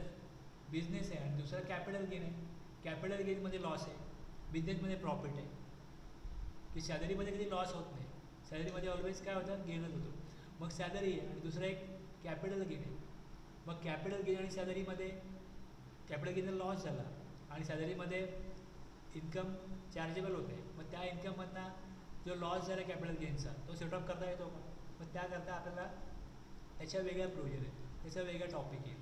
बिझनेस आहे आणि दुसरा कॅपिटल गेन आहे, कॅपिटल गेनमध्ये लॉस आहे, बिझनेसमध्ये प्रॉफिट आहे. की सॅलरीमध्ये कधी लॉस होत नाही, सॅलरीमध्ये ऑलवेज काय होतं, गेनच होतो. मग सॅलरी आहे आणि दुसरा एक कॅपिटल गेन आहे. मग कॅपिटल गेन आणि सॅलरीमध्ये कॅपिटल गेनचा लॉस झाला आणि सॅलरीमध्ये इन्कम चार्जेबल होते. मग त्या इन्कममधनं जो लॉस झाला कॅपिटल गेनचा तो सेट ऑफ करता येतो का? मग त्याकरता आपल्याला त्याच्या वेगळ्या प्रोविजन आहे, त्याचा वेगळा टॉपिक येईल.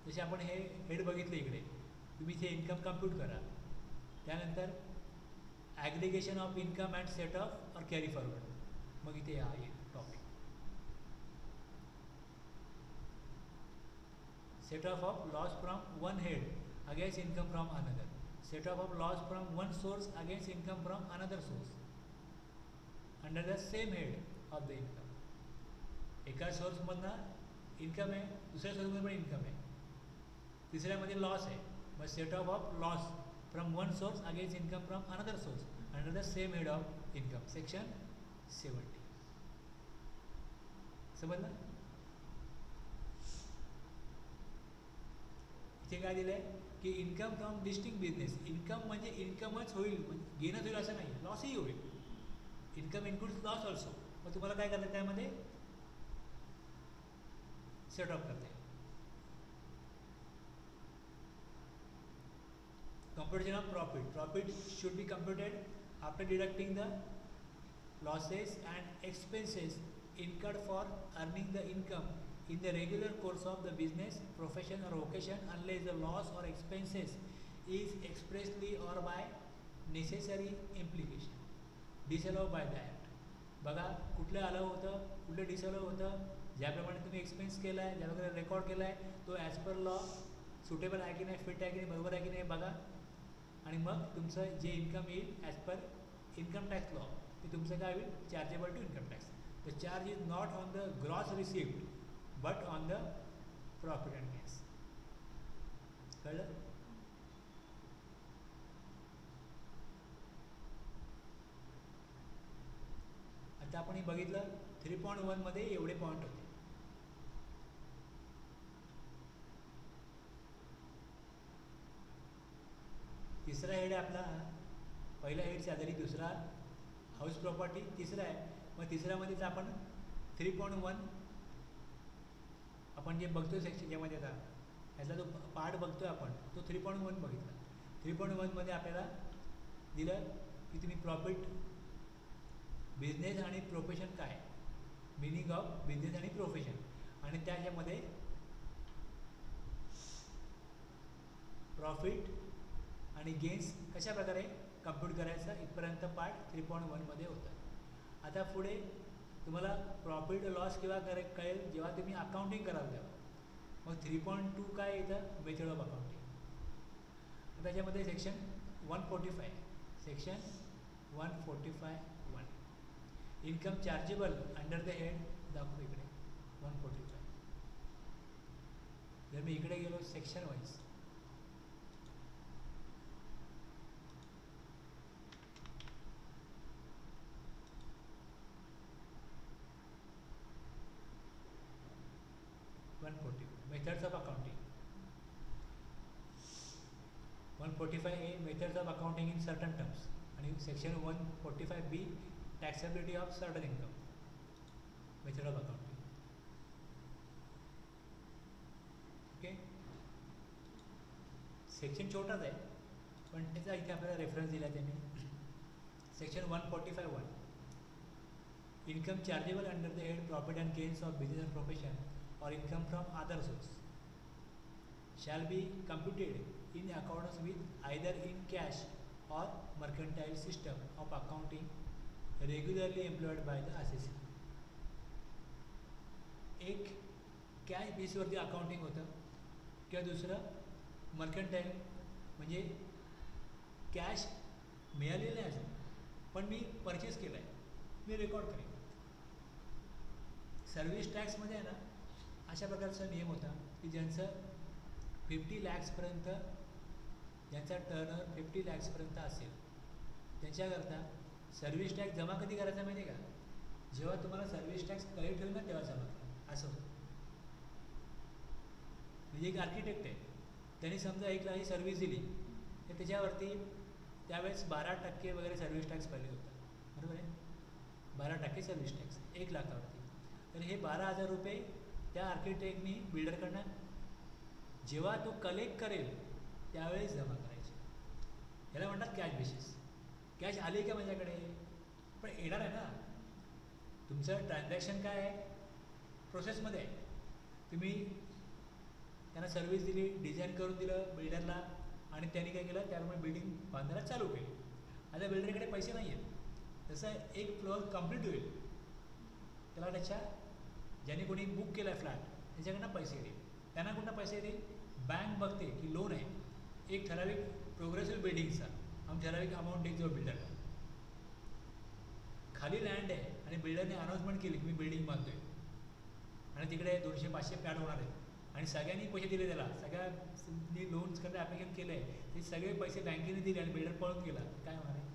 जसे आपण हे हेड बघितलं इकडे, तुम्ही इथे इन्कम कम्प्यूट करा, त्यानंतर aggregation of income and set off और कॅरी फॉरवर्ड, मग इथे हा येईल topic. Set off loss from one head against income from another, set off loss from one source against income from another source under the same head of the income. एका सोर्समधनं income आहे, दुसऱ्या सोर्समध्ये पण इन्कम आहे, तिसऱ्यामध्ये loss आहे. मग set off loss from one source against income from another source under the same head of income, section 70. समजलं? इथे काय दिलं आहे की income from distinct business. Income म्हणजे इन्कमच होईल, म्हणजे गेनच होईल असं नाही, लॉसही होईल. Income includes loss also. मग तुम्हाला काय करता त्यामध्ये सेट ऑफ करता येईल. Computation of profit. Profit should be computed after deducting the losses and expenses incurred for earning the income in the regular course of the business, profession or vocation, unless the loss or expenses is expressly or by necessary implication disallowed by the act. बघा कुठलं allow होतं, कुठलं डिसअलाव होतं. ज्याप्रमाणे तुम्ही expense केला आहे, ज्याप्रकारे रेकॉर्ड केला आहे, तो ॲज पर लॉ सुटेबल आहे की नाही, फिट आहे की नाही, बरोबर आहे की नाही बघा. आणि मग तुमचं जे इन्कम येईल as per income tax law ते तुमचं काय होईल, chargeable to income tax. The charge is not on the gross receipt but on the profit and gains. कळलं? आता आपण हे बघितलं 3.1 मध्ये एवढे पॉईंट होते. तिसरा हेड आहे आपला, पहिला हेड सॅलरी, दुसरा हाऊस प्रॉपर्टी, तिसरा आहे. मग तिसऱ्यामध्येच आपण 3.1 आपण जे बघतोय सेक्शन ज्यामध्ये आता ह्याचा जो पार्ट बघतोय आपण तो 3.1 बघितला. 3.1 मध्ये आपल्याला दिलं की तुम्ही प्रॉफिट, बिझनेस आणि प्रोफेशन काय, मिनिंग ऑफ बिझनेस आणि प्रोफेशन, आणि त्याच्यामध्ये प्रॉफिट आणि गेन्स कशा प्रकारे कम्प्यूट करायचं इथपर्यंत पार्ट 3.1 मध्ये होतं. आता पुढे तुम्हाला प्रॉफिट लॉस केव्हा कळेल, जेव्हा तुम्ही अकाउंटिंग कराल तेव्हा. मग 3.2 काय येतं, मेथड ऑफ अकाउंटिंग. त्याच्यामध्ये section 145, section 145(1) income chargeable under the head दाखवू इकडे 145. जर मी इकडे गेलो section wise, methods of accounting 145A methods of accounting in certain terms, आणि section 145B taxability of certain income, method of accounting. Okay. Section छोटाच आहे पण त्याचा इथे आपल्याला रेफरन्स दिला त्यांनी. Section 145(1) income chargeable under the head profit and gains of business and profession or income from other source shall be computed in accordance with either in cash or mercantile system of accounting regularly employed by the assessee. एक cash बेसवरती accounting होतं किंवा दुसरं mercantile म्हणजे cash मिळालेलं नाही अजून पण मी purchase केलं आहे, मी रेकॉर्ड करेन. सर्व्हिस टॅक्समध्ये आहे ना अशा प्रकारचा नियम होता की ज्यांचं 50 लॅक्सपर्यंत ज्यांचा टर्नओव्हर 50 लॅक्सपर्यंत असेल त्याच्याकरता सर्व्हिस टॅक्स जमा कधी करायचा माहिती आहे का, जेव्हा तुम्हाला सर्व्हिस टॅक्स कलेक्ट होईल ना तेव्हा जमा करा असं होतं. म्हणजे एक आर्किटेक्ट आहे त्यांनी समजा 1 लाखाची सर्व्हिस दिली तर त्याच्यावरती त्यावेळेस 12% वगैरे सर्व्हिस टॅक्स पहिले होता, बरोबर आहे. 12% सर्व्हिस टॅक्स 1 लाखावरती. तर हे 12,000 रुपये त्या आर्किटेक्टनी बिल्डरकडनं जेव्हा तो कलेक्ट करेल त्यावेळेस जमा करायचे. ह्याला म्हणतात कॅश बेसिस. कॅश आली का माझ्याकडे पण येणार आहे ना, तुमचं ट्रान्झॅक्शन काय आहे प्रोसेसमध्ये आहे. तुम्ही त्यांना सर्व्हिस दिली, डिझाईन करून दिलं बिल्डरला आणि त्यांनी काय केलं त्यामुळे बिल्डिंग बांधायला चालू केली. आता बिल्डरकडे पैसे नाही आहेत, तसं एक फ्लोअर कंप्लीट होईल त्याला त्याच्या ज्यांनी कोणी बुक केला आहे फ्लॅट त्याच्याकडनं पैसे देईल. त्यांना कुठं पैसे देईल, बँक बघते की लोन आहे एक ठराविक प्रोग्रेसिव्ह बिल्डिंगचा आम्ही ठराविक अमाऊंट देईल जो बिल्डरला. खाली लँड आहे आणि बिल्डरने अनाऊन्समेंट केली की मी बिल्डिंग बांधतो आहे आणि तिकडे 200-500 फ्लॅट होणार आहेत आणि सगळ्यांनी पैसे दिले त्याला, सगळ्यांनी लोन्स करता ॲप्लिकेशन केलं आहे, ते सगळे पैसे बँकेने दिले आणि बिल्डर पळून गेला, काय होणार आहे.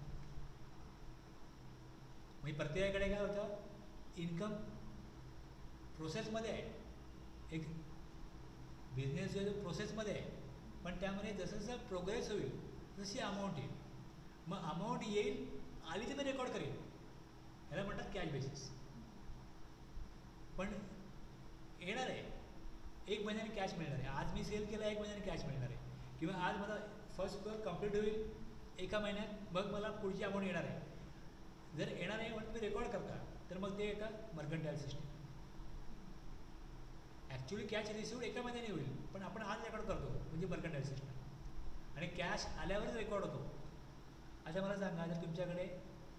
म्हणजे प्रत्येकाकडे काय होतं इन्कम प्रोसेसमध्ये आहे, एक बिझनेस जो प्रोसेसमध्ये आहे पण त्यामध्ये जसं जसं प्रोग्रेस होईल तशी अमाऊंट येईल. मग अमाऊंट येईल आली तर मी रेकॉर्ड करेन, ह्याला म्हणतात कॅश बेसिस. पण येणार आहे 1 महिन्याने कॅश मिळणार आहे. आज मी सेल केला 1 महिन्याने कॅश मिळणार आहे किंवा आज मला फर्स्ट फ्लोअर कंप्लीट होईल 1 महिन्यात मग मला पुढची अमाऊंट येणार आहे. जर येणार आहे म्हणून तुम्ही रेकॉर्ड करता तर मग ते एका mercantile system. Actually cash received 1 महिन्याने होईल पण आपण आज रेकॉर्ड करतो म्हणजे मर्कंटाईल सिस्टम आणि कॅश आल्यावरच रेकॉर्ड होतो. आता मला सांगा जर तुमच्याकडे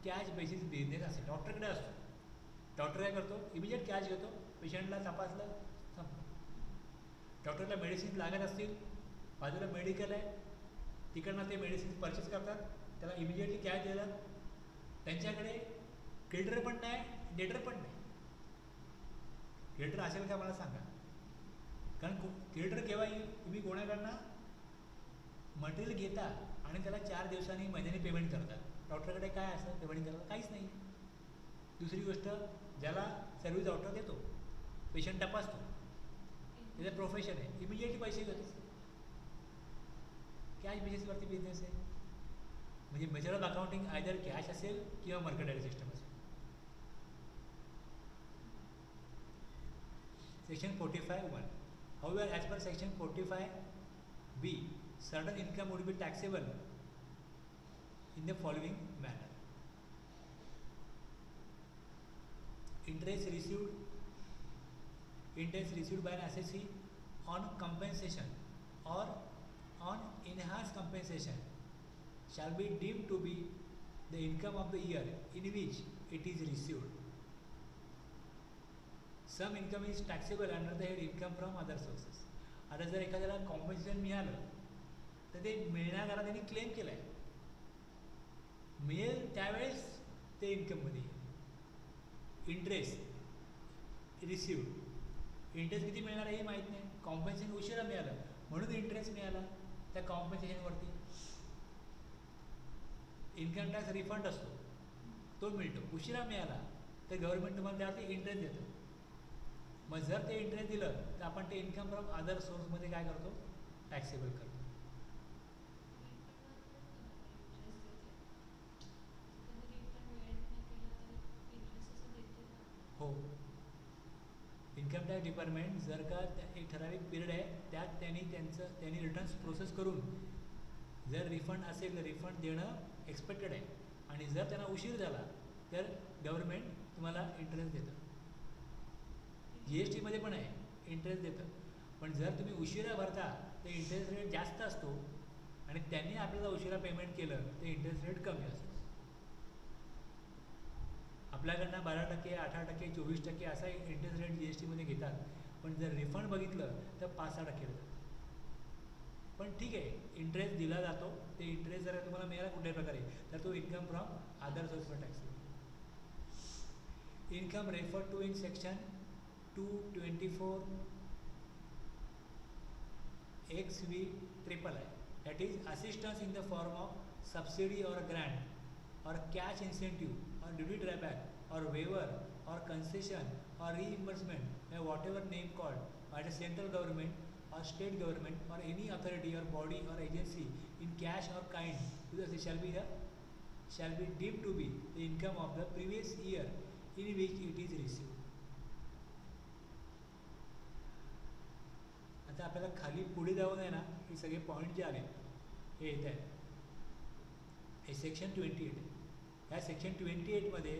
कॅश बेसिस बिझनेस असेल, डॉक्टरकडे असतो, डॉक्टर काय करतो इमिजिएट कॅश घेतो, पेशंटला तपासलं संपलं. डॉक्टरला मेडिसिन लागत असतील, बाजूला मेडिकल आहे तिकडनं ते मेडिसिन परचेस करतात, त्याला इमिजिएटली कॅश देतात. त्यांच्याकडे क्रेडिटर पण नाही डेटर पण नाही. क्रेडिटर असेल का मला सांगा, कारण क्रेडिटर केव्हा येईल, तुम्ही कोणाकडनं मटेरियल घेता आणि त्याला 4 दिवसांनी महिन्याने पेमेंट करतात. डॉक्टरकडे काय असं पेमेंट करायला काहीच नाही. दुसरी गोष्ट ज्याला सर्व्हिस डॉक्टर देतो, पेशंट तपासतो, त्याचं प्रोफेशन आहे, इमिजिएटली पैसे घेतो. कॅश बेसिसवरती बिझनेस आहे म्हणजे measure of accounting either cash असेल किंवा मर्कंटाईल सिस्टम असेल. Section 45(1). However, as per Section 45(b), certain income would be taxable in the following manner. Interest received by an assessee on compensation or on enhanced compensation shall be deemed to be the income of the year in which it is received. Some income is taxable under the head income from other sources. आता जर एखाद्याला compensation मिळालं तर ते मिळण्याकरता त्यांनी claim केलं आहे, मिळेल त्यावेळेस ते इन्कममध्ये येईल. इंटरेस्ट रिसिव्ड, इंटरेस्ट किती मिळणार हे माहीत नाही, कॉम्पन्सेशन उशिरा मिळालं म्हणून इंटरेस्ट मिळाला त्या कॉम्पन्सेशनवरती. इन्कम टॅक्स रिफंड असतो तो मिळतो, उशिरा मिळाला तर गव्हर्नमेंट तुम्हाला त्यावरती इंटरेस्ट देतं. मग जर ते इंटरेस्ट दिलं तर आपण ते इन्कम फ्रॉम अदर सोर्समध्ये काय करतो टॅक्सेबल करतो. हो इन्कम टॅक्स डिपार्टमेंट जर का एक ठराविक पिरियड आहे त्यात त्यांनी रिटर्न्स प्रोसेस करून जर रिफंड असेल तर रिफंड देणं एक्सपेक्टेड आहे, आणि जर त्यांना उशीर झाला तर गव्हर्नमेंट तुम्हाला इंटरेस्ट देतं. GSTमध्ये पण आहे इंटरेस्ट देतं, पण जर तुम्ही उशिरा भरता तर इंटरेस्ट रेट जास्त असतो, आणि त्यांनी आपल्याला उशिरा पेमेंट केलं तर इंटरेस्ट रेट कमी असतो. आपल्याकडनं 12%, 18%, 24% असा इंटरेस्ट रेट GSTमध्ये घेतात, पण जर रिफंड बघितलं तर 5-6% देतात. पण ठीक आहे, इंटरेस्ट दिला जातो. ते इंटरेस्ट जर तुम्हाला मिळाला कुठल्याही प्रकारे तर तो income from other source for tax. Income refer to in section 224(XV)(III), that is assistance in the form of subsidy or grant or cash incentive or duty drawback or waiver or concession or reimbursement by whatever name called by the central government or state government or any authority or body or agency in cash or kind shall be deemed to be the income of the previous year in which it is received. आता आपल्याला खाली पुढे जाऊन आहे ना, हे सगळे point जे आले हे येत आहेत. हे सेक्शन 28. ह्या सेक्शन 28मध्ये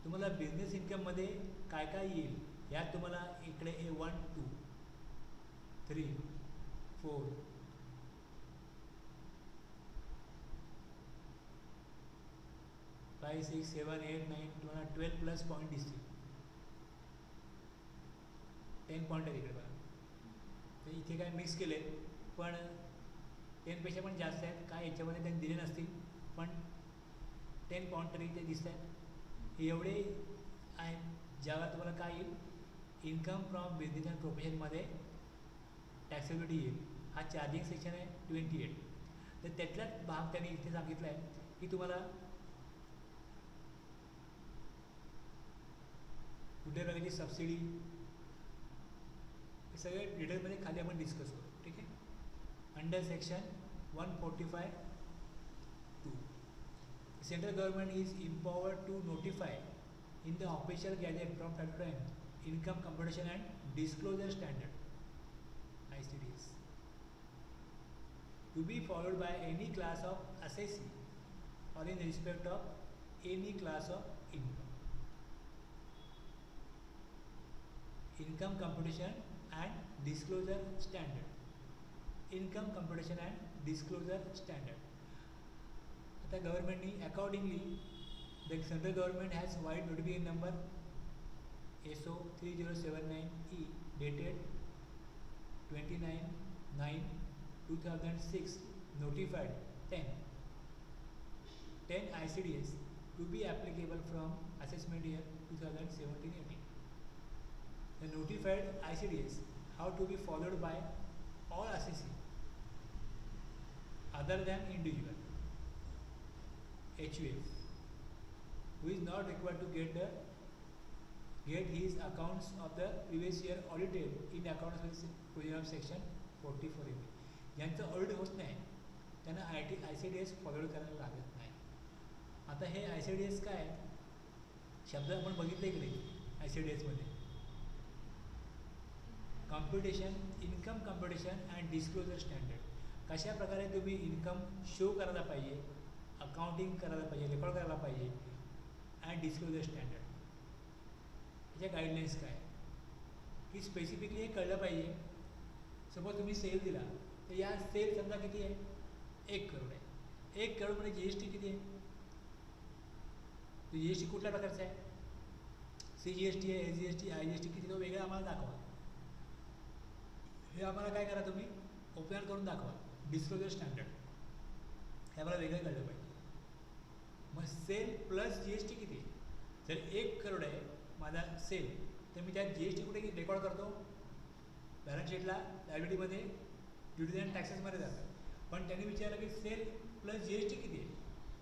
तुम्हाला बिझनेस इन्कममध्ये काय काय येईल यात तुम्हाला इकडे 1, 2, 3, 4, 5, 6, 7, 8, 9 तुम्हाला 12 प्लस पॉईंट दिसतील. 10 पॉईंट आहे इकडे बघा. तर इथे काय मिक्स केले पण 10पेक्षा पण जास्त आहेत. काय याच्यामध्ये त्यांनी दिले नसतील, पण 10 पॉईंट तरी ते दिसत आहेत. हे एवढे आहेत ज्यावर तुम्हाला काय येईल, इन्कम फ्रॉम बिझनेस अँड प्रोफेशनमध्ये टॅक्सेबिलिटी येईल. हा चार्जिंग सेक्शन आहे 28. तर त्यातलाच भाग त्यांनी इथे सांगितलं आहे की तुम्हाला कुठल्या प्रकारची सबसिडी, हे सगळे डिटेलमध्ये खाली आपण डिस्कस करू. ठीक आहे. Under section 145(2), central government is empowered to notify in the official gazette from time to time income computation and disclosure standard (ICDS) to be followed by any class of assessee or in respect of any class of income. Income computation and disclosure standard. Income computation and disclosure standard. आता गव्हर्नमेंटनी accordingly the central government has vide notification number SO 3079E dated 29/9/2006 notified 10 ICDS to be applicable from assessment year 2017-18. The notified ICDS have to be followed by all assessee other than individual HUF who is not required to get his accounts of the previous year audited in accordance with provision of section 44A. ज्यांचं audit होत नाही त्यांना ICDS follow करायला लागत नाही. आता हे ICDS काय शब्द आपण बघितले इकडे ICDSमध्ये computation, income computation and disclosure standard. कशा प्रकारे तुम्ही इन्कम शो करायला पाहिजे, अकाउंटिंग करायला पाहिजे, रेकॉर्ड करायला पाहिजे, अँड डिस्क्लोजर स्टँडर्ड. याच्या गाईडलाईन्स काय की स्पेसिफिकली हे कळलं पाहिजे. सपोज तुम्ही सेल दिला तर या सेल समजा किती आहे, 1 करोड आहे. 1 करोडमध्ये GST किती आहे, तो GST कुठल्या प्रकारचा आहे, CGST आहे, SGST, IGST किती, तो वेगळा आम्हाला दाखवा. हे आम्हाला काय करा, तुम्ही ओपन करून दाखवा. डिस्क्लोजर स्टँडर्ड हे आम्हाला वेगळं कळलं पाहिजे. मग सेल प्लस GST किती आहे. जर 1 करोड आहे माझा सेल तर मी त्यात GST कुठे रेकॉर्ड करतो, बॅलन्स शीटला लायबिलिटीमध्ये ड्युटीज अँड टॅक्सेसमध्ये जातं. पण त्यांनी विचारलं की सेल प्लस GST किती आहे,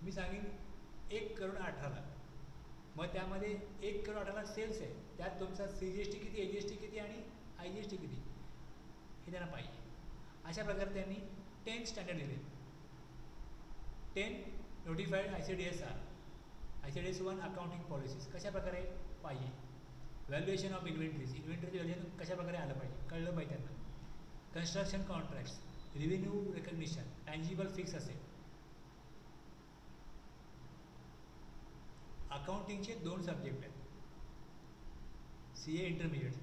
मी सांगेन 1,18,00,000. मग त्यामध्ये 1,18,00,000 सेल्स आहे, त्यात तुमचा CGST किती, AGST किती आणि IGST किती हे त्यांना पाहिजे. अशा प्रकारे त्यांनी 10 स्टँडर्ड दिले. 10 notified ICDS ICDS 1 accounting policies कशा प्रकारे पाहिजे व्हॅल्युएशन ऑफ इन्व्हेंटरीज, इन्व्हेंटरीचं व्हॅल्युएशन कशा प्रकारे आलं पाहिजे कळलं पाहिजे त्यांना. Construction contracts, revenue recognition, tangible fix असेल. अकाउंटिंगचे 2 सब्जेक्ट आहेत सी ए इंटरमिजिएट.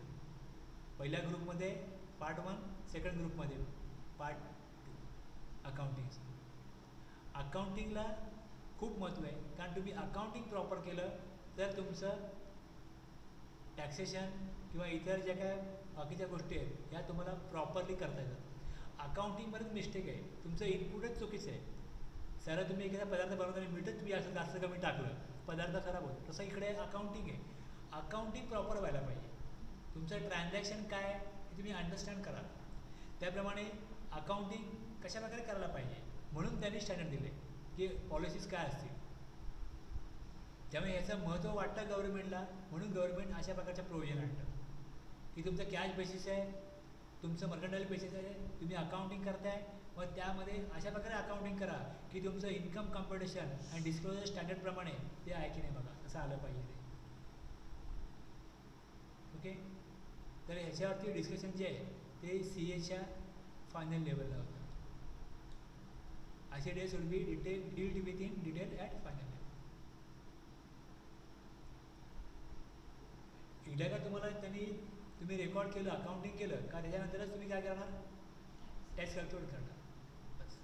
पहिल्या ग्रुपमध्ये पार्ट 1, सेकंड ग्रुपमध्ये पार्ट 2 अकाउंटिंगचं. अकाउंटिंगला खूप महत्त्व आहे, कारण तुम्ही अकाउंटिंग प्रॉपर केलं तर तुमचं टॅक्सेशन किंवा इतर ज्या काय बाकीच्या गोष्टी आहेत ह्या तुम्हाला प्रॉपरली करता येतात. अकाउंटिंगमध्येच मिस्टेक आहे, तुमचं इनपुटच चुकीचं आहे. सर तुम्ही एखादा पदार्थ बनवताना मीठच तुम्ही असं जास्त कमी टाकलं, पदार्थ खराब होतो. तसं इकडे अकाउंटिंग आहे, अकाउंटिंग प्रॉपर व्हायला पाहिजे. तुमचं ट्रान्झॅक्शन काय हे तुम्ही अंडरस्टँड करा, त्याप्रमाणे अकाउंटिंग कशा प्रकारे करायला पाहिजे म्हणून त्यांनी स्टँडर्ड दिले की पॉलिसीज काय असतील. त्यामुळे याचं महत्त्व वाटतं गव्हर्नमेंटला, म्हणून गव्हर्नमेंट अशा प्रकारच्या प्रोव्हिजन आणतं की तुमचं कॅश बेसिस आहे, तुमचं मर्कंटाईल बेसिस आहे, तुम्ही अकाउंटिंग करताय, मग त्यामध्ये अशा प्रकारे अकाउंटिंग करा की तुमचं इन्कम कॉम्पिटिशन आणि डिस्क्लोजर स्टँडर्डप्रमाणे ते आहे की नाही बघा, असं आलं पाहिजे ते. ओके, तर ह्याच्यावरती डिस्कशन जे आहे ते सी एच्या फायनल लेवलला होतं. असे days will be dealt with in detail at final level. एकदा का तुम्ही रेकॉर्ड केलं, अकाउंटिंग केलं का त्याच्यानंतरच तुम्ही काय करणार, टॅक्स कॅल्क्युलेट करणार. बस.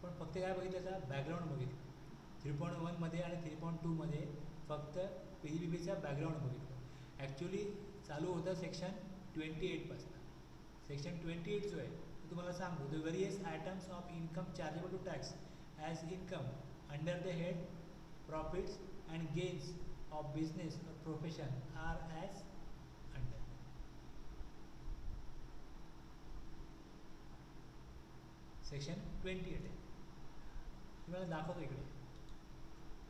पण फक्त काय बघितलं, बॅकग्राऊंड बघितलं 3.1 मध्ये आणि 3.2 मध्ये फक्त PGBBचा बॅकग्राऊंड बघितलं. ॲक्च्युली चालू होतं सेक्शन 28 पासून. सेक्शन 28 जो आहे तो तुम्हाला सांगतो, the various items of income chargeable to tax as income under the head profits and gains of business और profession are as under. Section 28 आहे, तुम्हाला दाखवतो इकडे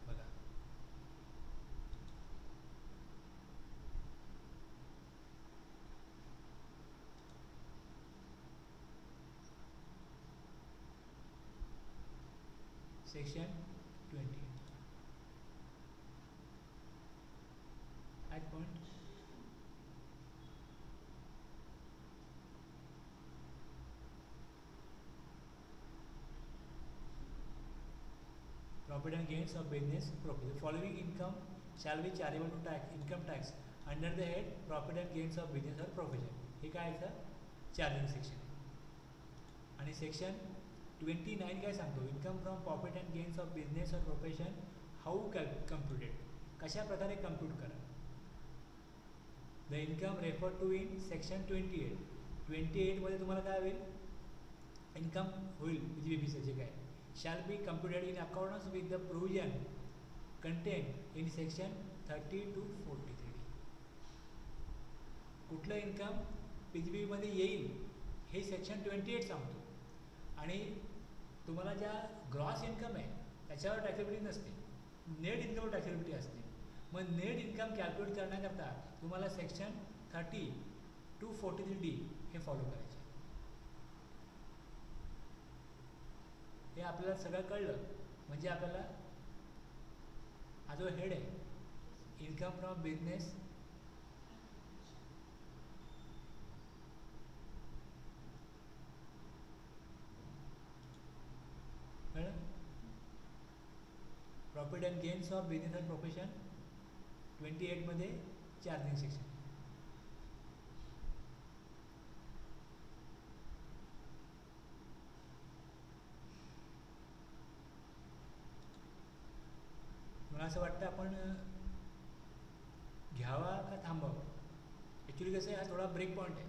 बघा. Section 28 at point profit and gains of business profit. The following income shall be chargeable to income tax under the head profit and gains of business or profession. हे काय आहे, charging section आहे. आणि सेक्शन 29 काय सांगतो, income from profit and gains of business और profession how computed, कशा प्रकारे कम्प्यूट करा. The income refer to in section 28 मध्ये तुम्हाला काय होईल, इन्कम होईल PGBBचं जे काय shall be computed in accordance with the provision contained in section 30 to 43. कुठलं इन्कम PGBB मध्ये येईल हे सेक्शन 28 सांगतो. आणि तुम्हाला ज्या ग्रॉस इन्कम आहे त्याच्यावर टॅक्सेबिलिटी नसते, नेट इन्कमवर टॅक्सेबिलिटी असते. मग नेट इन्कम कॅल्क्युलेट करण्याकरता तुम्हाला सेक्शन 30 to 43D हे फॉलो करायचे. हे आपल्याला सगळं कळलं म्हणजे आपल्याला हा जो हेड आहे इन्कम फ्रॉम बिझनेस कळलं, profit and gains of business and profession 28 मध्ये चार्जिंग सेक्शन. मला असं वाटतं आपण घ्यावा का थांबावं. ॲक्च्युली कसं आहे, हा थोडा ब्रेक पॉईंट आहे.